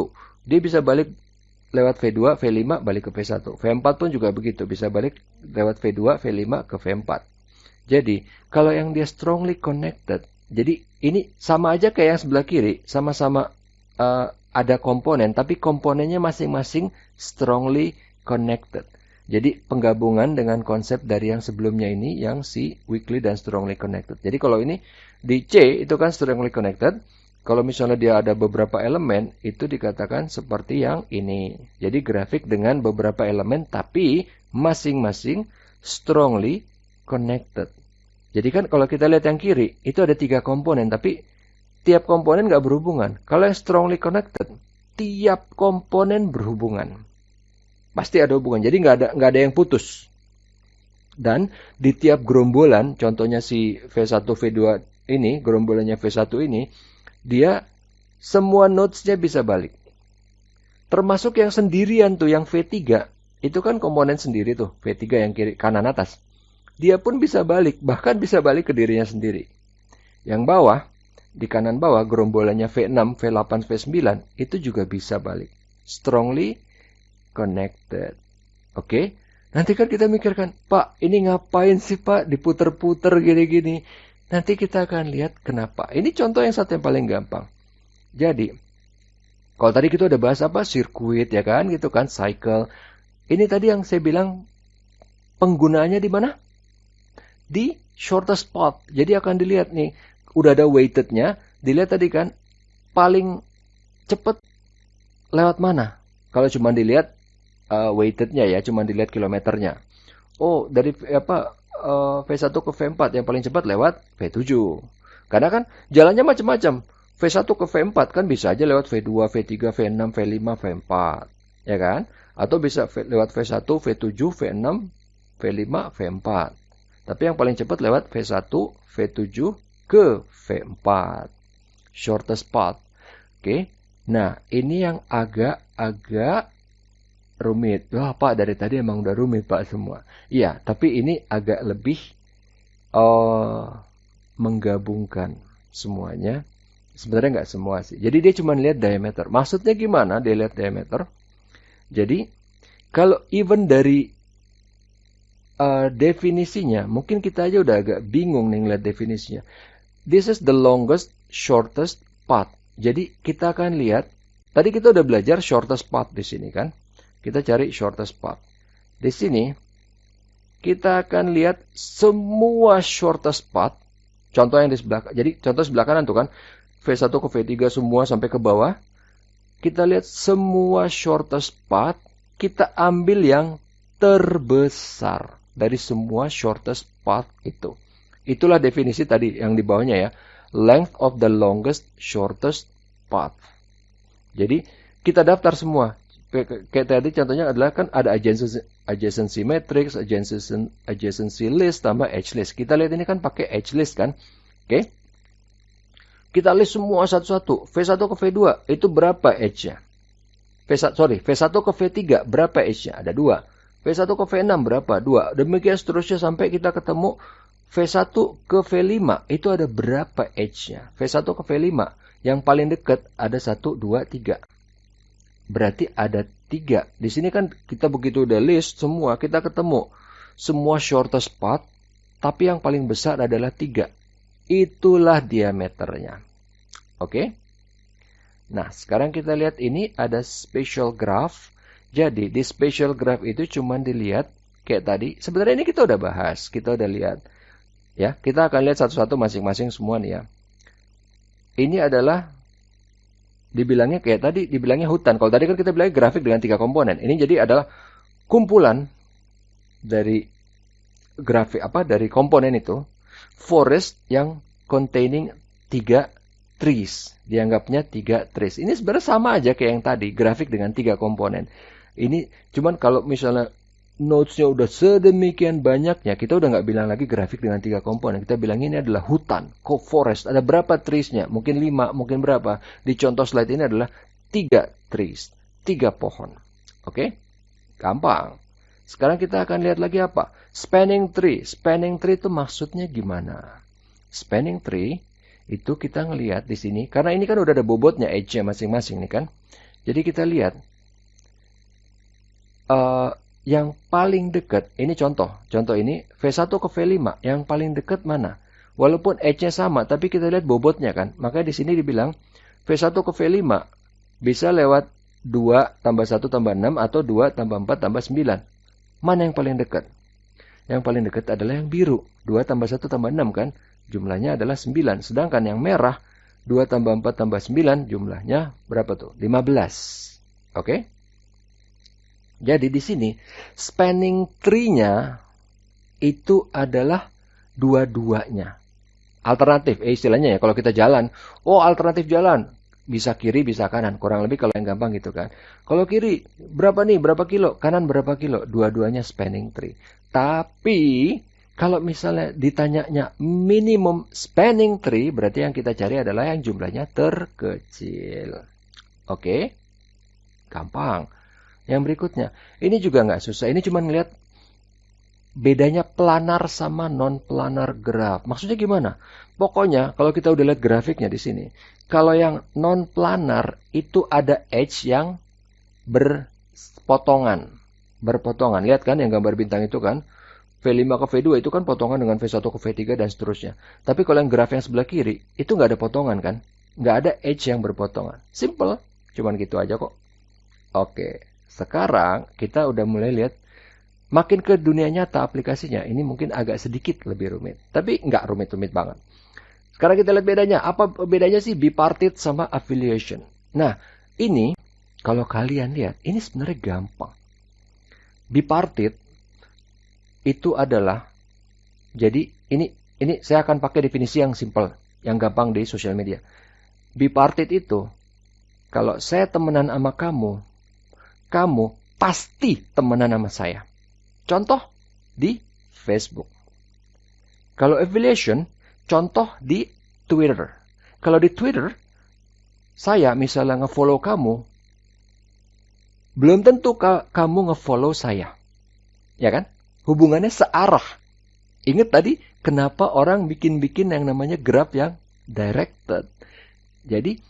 Dia bisa balik lewat V2, V5 balik ke V1. V4 pun juga begitu, bisa balik lewat V2, V5 ke V4. Jadi, kalau yang dia strongly connected, Jadi ini sama aja kayak yang sebelah kiri, sama-sama ada komponen, tapi komponennya masing-masing strongly connected. Jadi penggabungan dengan konsep dari yang sebelumnya ini, yang si weakly dan strongly connected. Jadi kalau ini di C itu kan strongly connected. Kalau misalnya dia ada beberapa elemen, itu dikatakan seperti yang ini. Jadi grafik dengan beberapa elemen, tapi masing-masing strongly connected. Jadi kan kalau kita lihat yang kiri, itu ada 3 komponen, tapi tiap komponen nggak berhubungan. Kalau yang strongly connected, tiap komponen berhubungan. Pasti ada hubungan, jadi nggak ada yang putus. Dan di tiap gerombolan, contohnya si V1, V2 ini, gerombolannya V1 ini, dia semua nodes-nya bisa balik. Termasuk yang sendirian tuh, yang V3, itu kan komponen sendiri tuh, V3 yang kiri kanan atas. Dia pun bisa balik, bahkan bisa balik ke dirinya sendiri. Yang bawah, di kanan bawah, gerombolannya V6, V8, V9, itu juga bisa balik. Strongly connected. Oke? Nanti kan kita mikirkan, Pak, ini ngapain sih Pak diputer-puter gini-gini? Nanti kita akan lihat kenapa. Ini contoh yang satu yang paling gampang. Jadi, kalau tadi kita udah bahas apa? Sirkuit, ya kan? Gitu kan, cycle. Ini tadi yang saya bilang, penggunaannya di mana? Di shortest path. Jadi akan dilihat nih, udah ada weighted-nya. Dilihat tadi kan, paling cepat lewat mana? Kalau cuma dilihat weighted-nya ya, cuma dilihat kilometernya. Oh, dari V1 ke V4 yang paling cepat lewat V7. Karena kan jalannya macam-macam. V1 ke V4 kan bisa aja lewat V2, V3, V6, V5, V4. Ya kan? Atau bisa lewat V1, V7, V6, V5, V4. Tapi yang paling cepat lewat V1, V7 ke V4. Shortest path. Oke. Nah, ini yang agak rumit. Wah, Pak, dari tadi emang udah rumit, Pak, semua. Iya, tapi ini agak lebih menggabungkan semuanya. Sebenarnya nggak semua sih. Jadi dia cuma lihat diameter. Maksudnya gimana dia lihat diameter? Jadi, kalau even dari definisinya, mungkin kita aja udah agak bingung nih ngeliat definisinya. This is the longest, shortest path. Jadi, kita akan lihat, tadi kita udah belajar shortest path di sini kan? Kita cari shortest path. Di sini, kita akan lihat semua shortest path. Contoh yang di sebelah, jadi contoh sebelah kanan tuh kan, V1 ke V3 semua sampai ke bawah. Kita lihat semua shortest path, kita ambil yang terbesar dari semua shortest path itu. Itulah definisi tadi yang di bawahnya ya. Length of the longest, shortest path. Jadi, kita daftar semua. Kayak tadi contohnya adalah kan ada adjacency matrix, adjacency list, tambah edge list. Kita lihat ini kan pakai edge list kan. Oke. Kita list semua satu-satu. V1 ke V2 itu berapa edge-nya? V1 ke V3 berapa edge-nya? Ada 2. V1 ke V6 berapa? 2. Demikian seterusnya sampai kita ketemu V1 ke V5 itu ada berapa edge-nya? V1 ke V5 yang paling dekat ada 1, 2, 3. Berarti ada 3. Di sini kan kita begitu udah list semua, kita ketemu semua shortest path, tapi yang paling besar adalah 3. Itulah diameternya. Oke? Nah, sekarang kita lihat ini ada spatial graph. Jadi, di spatial graph itu cuma dilihat kayak tadi. Sebenarnya ini kita udah bahas, kita udah lihat. Ya, kita akan lihat satu-satu masing-masing semua nih ya. Ini adalah dibilangnya kayak tadi, dibilangnya hutan. Kalau tadi kan kita bilang grafik dengan 3 komponen. Ini jadi adalah kumpulan dari grafik dari komponen itu. Forest yang containing 3 trees. Dianggapnya 3 trees. Ini sebenarnya sama aja kayak yang tadi, grafik dengan 3 komponen. Ini cuman kalau misalnya nodes-nya udah sedemikian banyaknya, kita udah nggak bilang lagi grafik dengan 3 komponen. Kita bilang ini adalah hutan, forest. Ada berapa trees-nya? Mungkin 5, mungkin berapa? Di contoh slide ini adalah 3 trees, 3 pohon. Oke? Gampang. Sekarang kita akan lihat lagi apa? Spanning tree. Spanning tree itu maksudnya gimana? Spanning tree itu kita ngelihat di sini, karena ini kan udah ada bobotnya, edge-nya masing-masing nih kan. Jadi kita lihat yang paling dekat, ini contoh ini V1 ke V5, yang paling dekat mana? Walaupun edge-nya sama, tapi kita lihat bobotnya kan. Makanya di sini dibilang V1 ke V5 bisa lewat 2 tambah 1 tambah 6 atau 2 tambah 4 tambah 9. Mana yang paling dekat? Yang paling dekat adalah yang biru. 2 tambah 1 tambah 6 kan? Jumlahnya adalah 9. Sedangkan yang merah 2 tambah 4 tambah 9 jumlahnya berapa tuh? 15. Oke? Jadi di sini spanning tree-nya itu adalah dua-duanya. Alternatif, istilahnya ya kalau kita jalan, alternatif jalan, bisa kiri bisa kanan, kurang lebih kalau yang gampang gitu kan. Kalau kiri berapa nih, berapa kilo, kanan berapa kilo, dua-duanya spanning tree. Tapi kalau misalnya ditanyanya minimum spanning tree, berarti yang kita cari adalah yang jumlahnya terkecil. Oke? Gampang. Yang berikutnya, ini juga nggak susah, ini cuma ngeliat bedanya planar sama non-planar graph. Maksudnya gimana? Pokoknya kalau kita udah lihat grafiknya di sini, kalau yang non-planar itu ada edge yang berpotongan. Lihat kan yang gambar bintang itu kan? V5 ke V2 itu kan potongan dengan V1 ke V3 dan seterusnya. Tapi kalau yang graf yang sebelah kiri, itu nggak ada potongan kan? Nggak ada edge yang berpotongan. Simple. Cuman gitu aja kok. Oke. Sekarang kita udah mulai lihat makin ke dunia nyata aplikasinya, ini mungkin agak sedikit lebih rumit. Tapi nggak rumit-rumit banget. Sekarang kita lihat bedanya. Apa bedanya sih bipartite sama affiliation? Nah, ini kalau kalian lihat, ini sebenarnya gampang. Bipartite itu adalah, jadi ini saya akan pakai definisi yang simple, yang gampang di sosial media. Bipartite itu, kalau saya temenan sama kamu pasti temenan sama saya. Contoh di Facebook. Kalau affiliation, contoh di Twitter. Kalau di Twitter, saya misalnya nge-follow kamu, belum tentu kamu nge-follow saya. Ya kan? Hubungannya searah. Ingat tadi, kenapa orang bikin-bikin yang namanya graph yang directed. Jadi,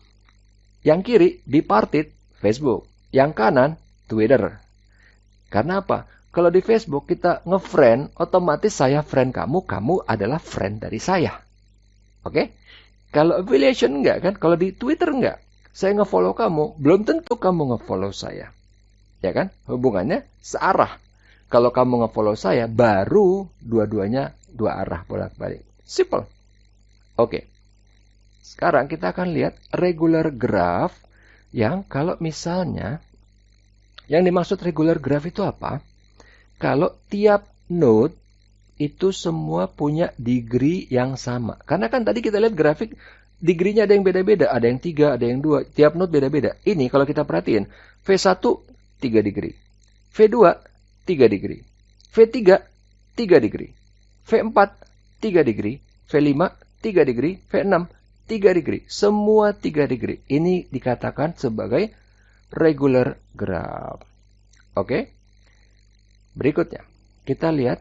yang kiri bipartite Facebook. Yang kanan Twitter. Karena apa? Kalau di Facebook kita nge-friend, otomatis saya friend kamu adalah friend dari saya. Oke? Kalau affiliation enggak kan? Kalau di Twitter enggak. Saya nge-follow kamu, belum tentu kamu nge-follow saya. Ya kan? Hubungannya searah. Kalau kamu nge-follow saya, baru dua-duanya dua arah bolak-balik. Simple. Oke. Sekarang kita akan lihat regular graph yang kalau misalnya, yang dimaksud regular graph itu apa? Kalau tiap node itu semua punya degree yang sama. Karena kan tadi kita lihat grafik, degree-nya ada yang beda-beda. Ada yang 3, ada yang 2. Tiap node beda-beda. Ini kalau kita perhatiin, V1 3 degree. V2 3 degree. V3 3 degree. V4 3 degree. V5 3 degree. V6 3 degree. Semua 3 degree. Ini dikatakan sebagai regular graph. Oke? Berikutnya, kita lihat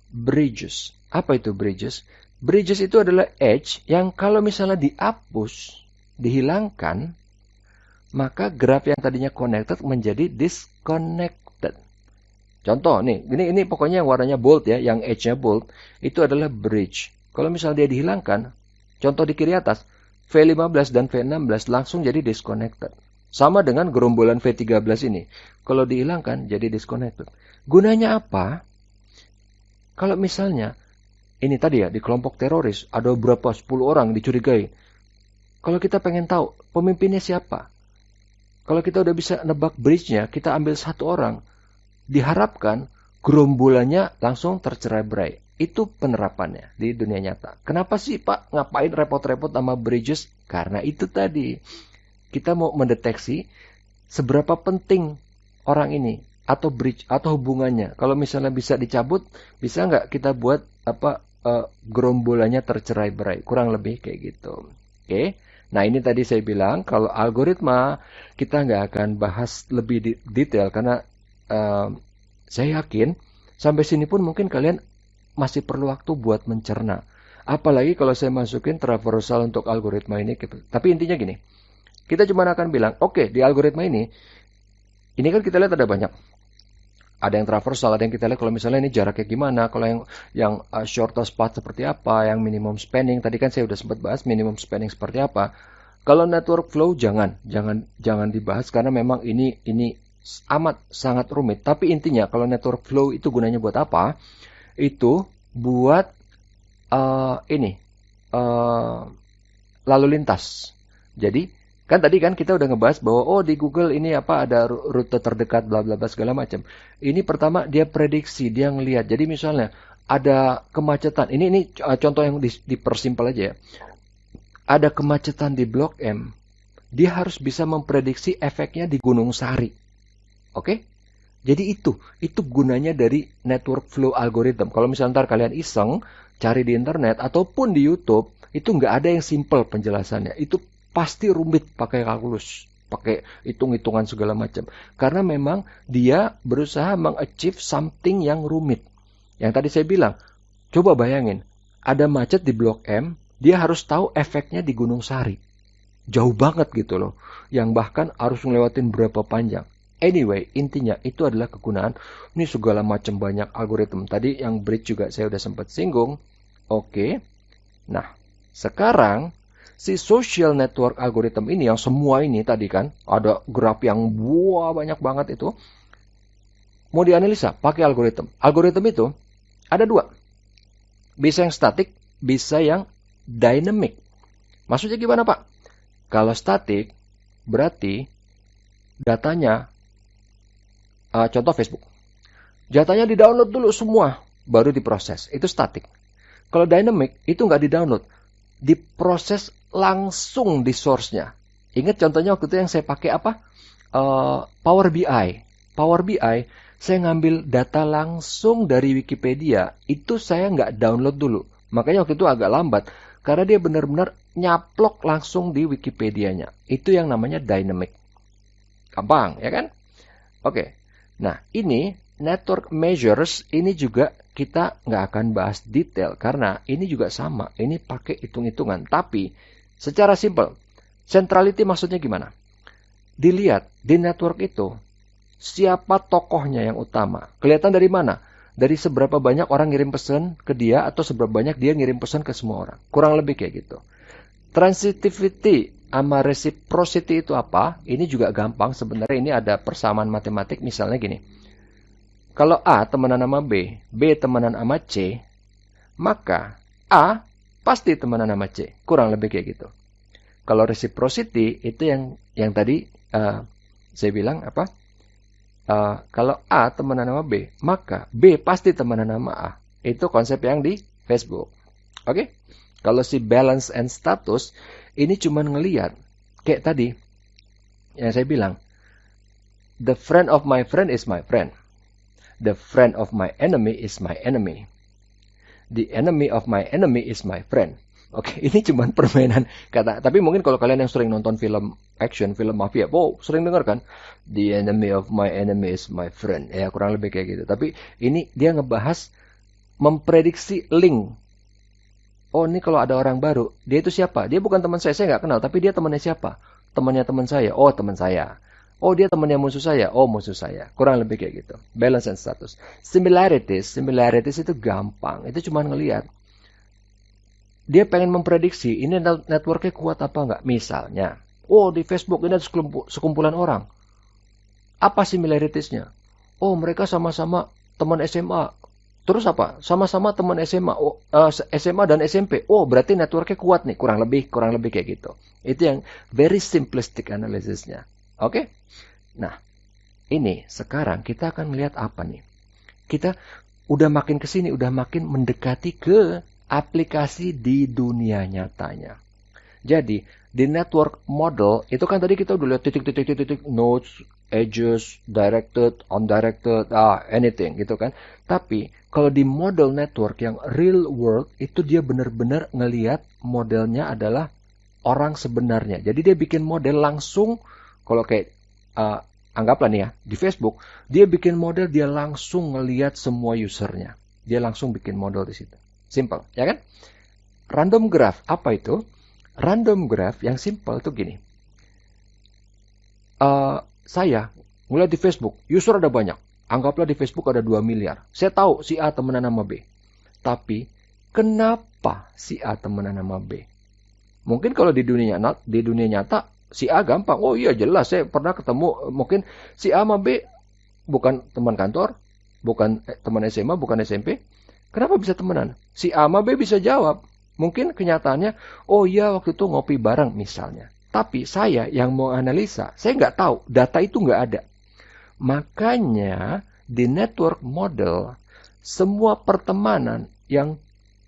bridges. Apa itu bridges? Bridges itu adalah edge yang kalau misalnya dihapus, dihilangkan, maka graph yang tadinya connected menjadi disconnected. Contoh nih, ini pokoknya yang warnanya bold ya, yang edge-nya bold, itu adalah bridge. Kalau misalnya dia dihilangkan, contoh di kiri atas, V15 dan V16 langsung jadi disconnected. Sama dengan gerombolan V13 ini. Kalau dihilangkan jadi disconnected. Gunanya apa? Kalau misalnya, ini tadi ya, di kelompok teroris, ada berapa 10 orang dicurigai. Kalau kita pengen tahu, pemimpinnya siapa? Kalau kita udah bisa nebak bridge-nya, kita ambil satu orang. Diharapkan, gerombolannya langsung tercerai-berai. Itu penerapannya di dunia nyata. Kenapa sih Pak, ngapain repot-repot sama bridges? Karena itu tadi. Kita mau mendeteksi seberapa penting orang ini atau bridge atau hubungannya. Kalau misalnya bisa dicabut, bisa nggak kita buat gerombolannya tercerai-berai? Kurang lebih kayak gitu. Oke. Nah ini tadi saya bilang kalau algoritma kita nggak akan bahas lebih detail karena saya yakin sampai sini pun mungkin kalian masih perlu waktu buat mencerna. Apalagi kalau saya masukin traversal untuk algoritma ini. Tapi intinya gini. Kita cuma akan bilang, oke, di algoritma ini kan kita lihat ada banyak. Ada yang traversal, ada yang kita lihat kalau misalnya ini jaraknya gimana, kalau yang shortest path seperti apa, yang minimum spanning, tadi kan saya udah sempat bahas minimum spanning seperti apa. Kalau network flow jangan dibahas karena memang ini amat sangat rumit. Tapi intinya kalau network flow itu gunanya buat apa? Itu buat ini lalu lintas. Jadi kan tadi kan kita udah ngebahas bahwa di Google ini apa ada rute terdekat bla bla bla segala macam. Ini pertama dia prediksi, dia ngelihat. Jadi misalnya ada kemacetan. Ini contoh yang dipersimpel aja ya. Ada kemacetan di Blok M. Dia harus bisa memprediksi efeknya di Gunung Sari. Oke? Jadi itu gunanya dari network flow algorithm. Kalau misalnya ntar kalian iseng cari di internet ataupun di YouTube, itu nggak ada yang simple penjelasannya. Itu pasti rumit pakai kalkulus, pakai hitung-hitungan segala macam. Karena memang dia berusaha mengachieve something yang rumit. Yang tadi saya bilang, coba bayangin, ada macet di Blok M, dia harus tahu efeknya di Gunung Sari. Jauh banget gitu loh. Yang bahkan harus ngelewatin berapa panjang. Anyway, intinya itu adalah kegunaan. Ini segala macam banyak algoritma. Tadi yang bridge juga saya udah sempat singgung. Oke. Nah, sekarang si social network algorithm ini yang semua ini tadi kan ada graf yang banyak banget itu mau dianalisa pakai algoritma. Algoritma itu ada dua. Bisa yang statik, bisa yang dynamic. Maksudnya gimana, Pak? Kalau statik berarti datanya contoh Facebook. Datanya di-download dulu semua baru diproses. Itu statik. Kalau dynamic itu nggak di-download, diproses langsung di source-nya. Ingat contohnya waktu itu yang saya pakai apa? Power BI. Power BI, saya ngambil data langsung dari Wikipedia. Itu saya nggak download dulu. Makanya waktu itu agak lambat. Karena dia benar-benar nyaplok langsung di Wikipedia-nya. Itu yang namanya dynamic. Gampang, ya kan? Oke. Nah, ini network measures, ini juga kita nggak akan bahas detail. Karena ini juga sama. Ini pakai hitung-hitungan. Tapi secara simpel, centrality maksudnya gimana? Dilihat di network itu, siapa tokohnya yang utama. Kelihatan dari mana? Dari seberapa banyak orang ngirim pesan ke dia atau seberapa banyak dia ngirim pesan ke semua orang. Kurang lebih kayak gitu. Transitivity sama reciprocity itu apa? Ini juga gampang. Sebenarnya ini ada persamaan matematik. Misalnya gini. Kalau A temenan sama B, B temenan sama C, maka A pasti temenan sama C. Kurang lebih kayak gitu. Kalau reciprocity itu yang tadi saya bilang apa? Kalau A temenan sama B, maka B pasti temenan sama A. Itu konsep yang di Facebook. Oke? Kalau si balance and status, ini cuma ngelihat. Kayak tadi, yang saya bilang, the friend of my friend is my friend. The friend of my enemy is my enemy. The enemy of my enemy is my friend. Oke, ini cuma permainan kata. Tapi mungkin kalau kalian yang sering nonton film action, film mafia, sering dengar kan? The enemy of my enemy is my friend. Ya, kurang lebih kayak gitu. Tapi ini dia ngebahas memprediksi link. Oh, ini kalau ada orang baru, dia itu siapa? Dia bukan teman saya nggak kenal. Tapi dia temannya siapa? Temannya teman saya. Oh, teman saya. Oh, dia temannya musuh saya. Oh, musuh saya. Kurang lebih kayak gitu. Balance and status. Similarities itu gampang. Itu cuma ngelihat. Dia pengen memprediksi, ini networknya kuat apa enggak. Misalnya, di Facebook ini ada sekumpulan orang. Apa similarities-nya? Oh, mereka sama-sama teman SMA. Terus apa? Sama-sama teman SMA. SMA dan SMP. Oh, berarti networknya kuat nih. Kurang lebih kayak gitu. Itu yang very simplistic analisisnya. Oke? Nah, ini sekarang kita akan melihat apa nih? Kita udah makin kesini, udah makin mendekati ke aplikasi di dunia nyatanya. Jadi, di network model, itu kan tadi kita udah lihat titik-titik, nodes, edges, directed, undirected, anything gitu kan. Tapi, kalau di model network yang real world, itu dia benar-benar ngelihat modelnya adalah orang sebenarnya. Jadi, dia bikin model langsung, kalau kayak, anggaplah nih ya, di Facebook, dia bikin model, dia langsung ngelihat semua usernya. Dia langsung bikin model di situ. Simple, ya kan? Random graph, apa itu? Random graph yang simple itu gini. Saya ngeliat di Facebook, user ada banyak. Anggaplah di Facebook ada 2 miliar. Saya tahu si A temenan sama B. Tapi kenapa si A temenan sama B? Mungkin kalau di dunia nyata si A gampang. Oh iya jelas, saya pernah ketemu. Mungkin si A sama B bukan teman kantor, bukan teman SMA, bukan SMP. Kenapa bisa temenan? Si A sama B bisa jawab. Mungkin kenyataannya, oh iya waktu itu ngopi bareng misalnya. Tapi saya yang mau analisa, saya nggak tahu. Data itu nggak ada. Makanya di network model, semua pertemanan yang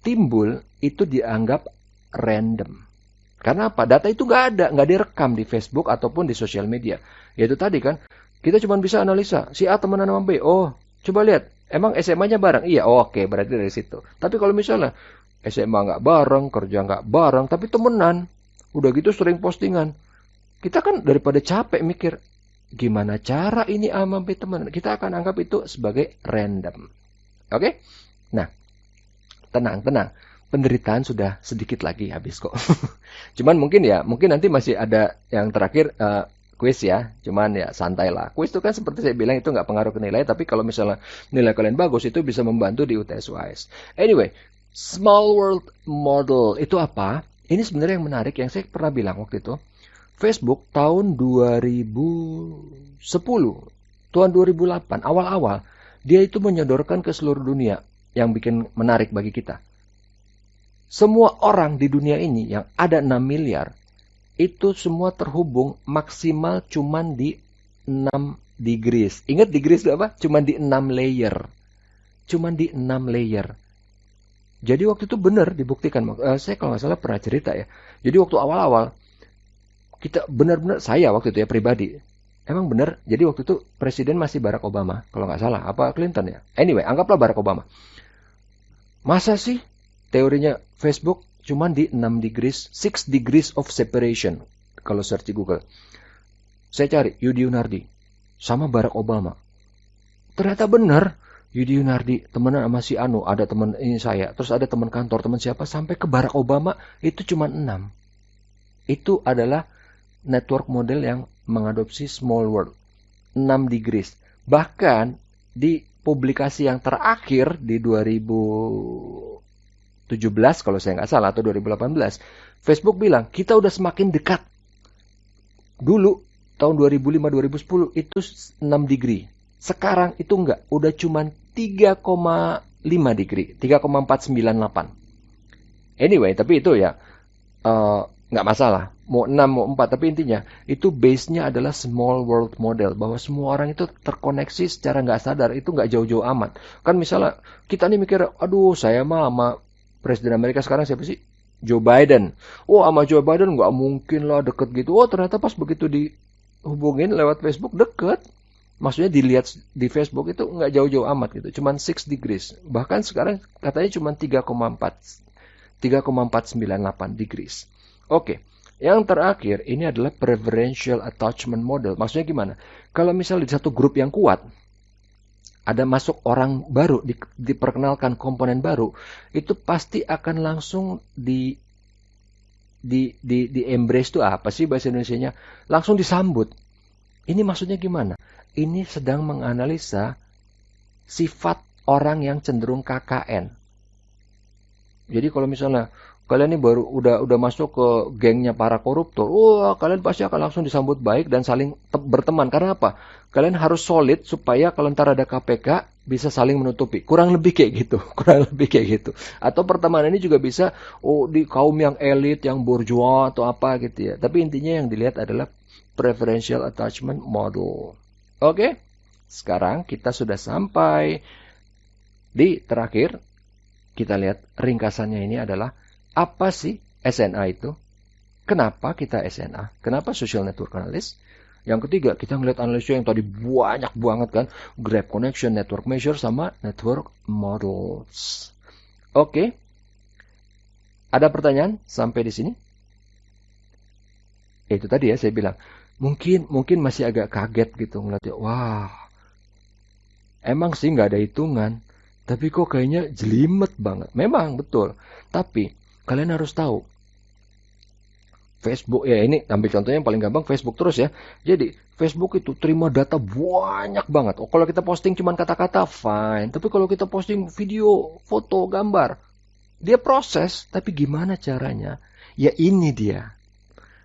timbul itu dianggap random. Karena apa? Data itu nggak direkam di Facebook ataupun di sosial media. Yaitu tadi kan, kita cuma bisa analisa, si A temenan sama B. Oh, coba lihat, emang SMA-nya bareng? Iya, oke, berarti dari situ. Tapi kalau misalnya SMA nggak bareng, kerja nggak bareng, tapi temenan, udah gitu sering postingan. Kita kan daripada capek mikir, gimana cara ini A sama B temenan? Kita akan anggap itu sebagai random. Oke? Nah, tenang. Penderitaan sudah sedikit lagi habis kok. Cuman mungkin nanti masih ada yang terakhir kuis ya. Cuman ya santai lah. Kuis itu kan seperti saya bilang itu nggak pengaruh ke nilai. Tapi kalau misalnya nilai kalian bagus itu bisa membantu di UTS-UAS. Anyway, small world model itu apa? Ini sebenarnya yang menarik yang saya pernah bilang waktu itu. Facebook tahun 2010, tahun 2008, awal-awal, dia itu menyodorkan ke seluruh dunia yang bikin menarik bagi kita. Semua orang di dunia ini yang ada 6 miliar, itu semua terhubung maksimal cuman di 6 degrees. Ingat degrees itu apa? Cuman di 6 layer. Cuman di 6 layer. Jadi waktu itu benar dibuktikan. Saya kalau nggak salah pernah cerita ya. Jadi waktu awal-awal, kita benar-benar, saya waktu itu ya pribadi, emang benar, jadi waktu itu presiden masih Barack Obama, kalau nggak salah, apa Clinton ya. Anyway, anggaplah Barack Obama. Masa sih teorinya Facebook cuman di 6 degrees, 6 degrees of separation, kalau search di Google. Saya cari Yudi Yunardi sama Barack Obama. Ternyata benar, Yudi Yunardi temenan sama si Anu, ada teman ini saya, terus ada teman kantor, teman siapa, sampai ke Barack Obama, itu cuma 6. Itu adalah network model yang mengadopsi small world 6 degrees. Bahkan di publikasi yang terakhir di 2017 kalau saya nggak salah atau 2018, Facebook bilang kita udah semakin dekat. Dulu tahun 2005-2010 itu 6 degree. Sekarang itu enggak, udah cuman 3,5 degree, 3,498. Anyway, tapi itu ya nggak masalah, mau 6, mau 4, tapi intinya itu base-nya adalah small world model, bahwa semua orang itu terkoneksi secara nggak sadar, itu nggak jauh-jauh amat. Kan misalnya kita nih mikir, aduh saya mah sama Presiden Amerika sekarang siapa sih? Joe Biden. Oh sama Joe Biden nggak mungkin lah deket gitu. Oh ternyata pas begitu dihubungin lewat Facebook deket. Maksudnya dilihat di Facebook itu nggak jauh-jauh amat gitu, cuman 6 degrees. Bahkan sekarang katanya cuman 3,498 degrees. Oke, yang terakhir ini adalah preferential attachment model. Maksudnya gimana? Kalau misalnya di satu grup yang kuat, ada masuk orang baru, diperkenalkan komponen baru, itu pasti akan langsung di embrace itu apa sih bahasa Indonesianya? Langsung disambut. Ini maksudnya gimana? Ini sedang menganalisa sifat orang yang cenderung KKN. Jadi kalau misalnya kalian ini baru udah masuk ke gengnya para koruptor, wah kalian pasti akan langsung disambut baik dan saling berteman. Karena apa? Kalian harus solid supaya kalau ntar ada KPK bisa saling menutupi. Kurang lebih kayak gitu, Atau pertemanan ini juga bisa di kaum yang elit, yang bourgeois atau apa gitu ya. Tapi intinya yang dilihat adalah preferential attachment model. Oke, sekarang kita sudah sampai di terakhir. Kita lihat ringkasannya ini adalah apa sih SNA itu? Kenapa kita SNA? Kenapa Social Network Analyst? Yang ketiga, kita ngeliat analisnya yang tadi banyak banget kan. Graph Connection, Network Measure, sama Network Models. Oke. Ada pertanyaan sampai di sini? Itu tadi ya saya bilang. Mungkin masih agak kaget gitu ngeliatnya. Wah, emang sih nggak ada hitungan. Tapi kok kayaknya jelimet banget. Memang betul. Tapi kalian harus tahu, Facebook ya, ini ambil contohnya yang paling gampang Facebook terus ya. Jadi Facebook itu terima data banyak banget. Oh, kalau kita posting cuman kata-kata fine, tapi kalau kita posting video, foto, gambar, dia proses. Tapi gimana caranya? Ya ini dia.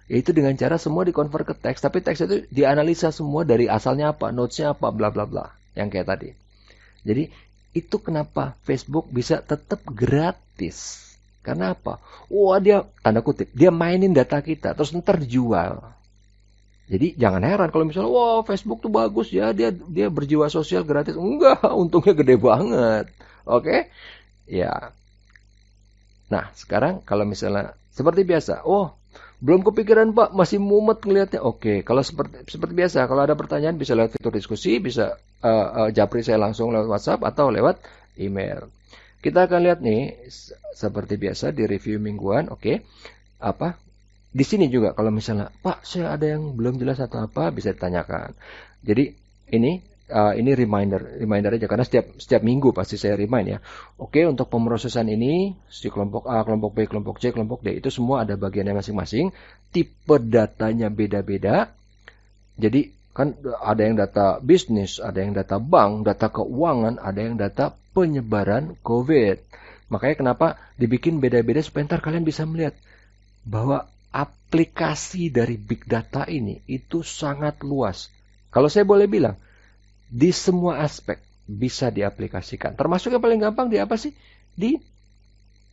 Yaitu dengan cara semua dikonvert ke teks, tapi teks itu dianalisa semua dari asalnya apa, notesnya apa, bla bla bla, yang kayak tadi. Jadi itu kenapa Facebook bisa tetap gratis. Karena apa? Wah, dia tanda kutip, dia mainin data kita terus ntar dijual. Jadi jangan heran kalau misalnya wah Facebook tuh bagus ya, dia berjiwa sosial gratis. Enggak, untungnya gede banget. Oke? Ya. Nah, sekarang kalau misalnya seperti biasa, oh belum kepikiran Pak, masih mumet ngelihatnya. Oke, kalau seperti biasa, kalau ada pertanyaan bisa lewat fitur diskusi, bisa japri saya langsung lewat WhatsApp atau lewat email. Kita akan lihat nih, seperti biasa di review mingguan, oke. Apa? Di sini juga kalau misalnya, Pak, saya ada yang belum jelas atau apa, bisa ditanyakan. Jadi ini reminder aja karena setiap minggu pasti saya remind ya. Oke, untuk pemrosesan ini si kelompok A, kelompok B, kelompok C, kelompok D itu semua ada bagiannya masing-masing. Tipe datanya beda-beda. Jadi kan ada yang data bisnis, ada yang data bank, data keuangan, ada yang data penyebaran COVID. Makanya kenapa dibikin beda-beda supaya ntar kalian bisa melihat bahwa aplikasi dari big data ini itu sangat luas. Kalau saya boleh bilang, di semua aspek bisa diaplikasikan. Termasuk yang paling gampang di apa sih? Di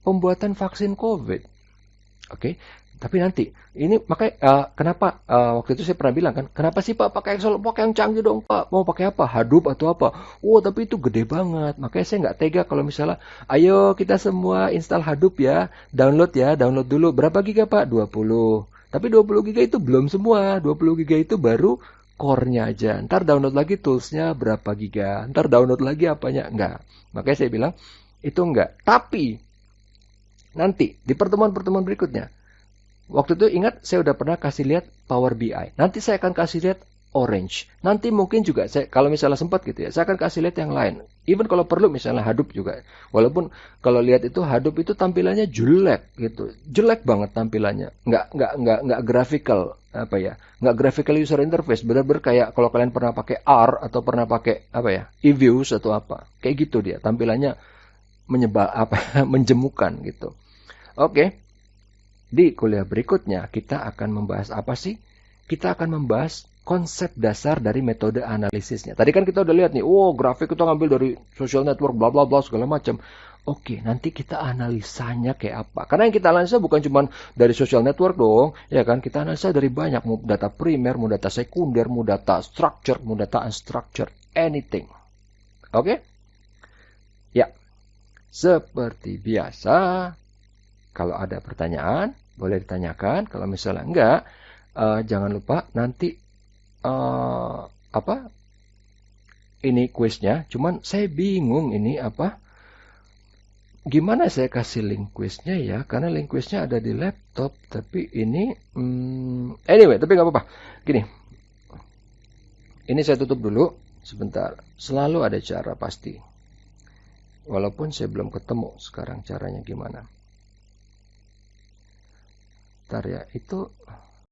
pembuatan vaksin COVID. Oke. Tapi nanti, ini makanya kenapa waktu itu saya pernah bilang kan, kenapa sih Pak pakai yang canggih dong Pak? Mau pakai apa? Hadoop atau apa? Oh, tapi itu gede banget. Makanya saya nggak tega kalau misalnya, ayo kita semua install Hadoop ya, download dulu. Berapa giga Pak? 20. Tapi 20 giga itu belum semua. 20 giga itu baru core-nya aja. Ntar download lagi toolsnya berapa giga. Ntar download lagi apanya. Enggak. Makanya saya bilang, itu enggak. Tapi, nanti di pertemuan-pertemuan berikutnya, waktu itu ingat saya udah pernah kasih lihat Power BI. Nanti saya akan kasih lihat Orange. Nanti mungkin juga saya kalau misalnya sempat gitu ya, saya akan kasih lihat yang lain. Even kalau perlu misalnya Hadoop juga. Walaupun kalau lihat itu Hadoop itu tampilannya jelek gitu. Jelek banget tampilannya. Nggak graphical apa ya? Nggak graphical user interface. Benar-benar kayak kalau kalian pernah pakai R atau pernah pakai apa ya? eViews atau apa. Kayak gitu dia. Tampilannya menjemukan gitu. Oke. Di kuliah berikutnya kita akan membahas apa sih? Kita akan membahas konsep dasar dari metode analisisnya. Tadi kan kita udah lihat nih, grafik kita ngambil dari social network, bla bla bla segala macam. Oke, nanti kita analisanya kayak apa? Karena yang kita analisa bukan cuma dari social network dong, ya kan? Kita analisa dari banyak, mau data primer, mau data sekunder, mau data structured, mau data unstructured, anything. Oke? Ya, seperti biasa, kalau ada pertanyaan, boleh ditanyakan. Kalau misalnya enggak, jangan lupa nanti ini kuisnya. Cuman saya bingung ini apa? Gimana saya kasih link kuisnya ya? Karena link kuisnya ada di laptop. Tapi ini, anyway, tapi nggak apa-apa. Gini, ini saya tutup dulu sebentar. Selalu ada cara pasti. Walaupun saya belum ketemu sekarang caranya gimana. Bentar ya, itu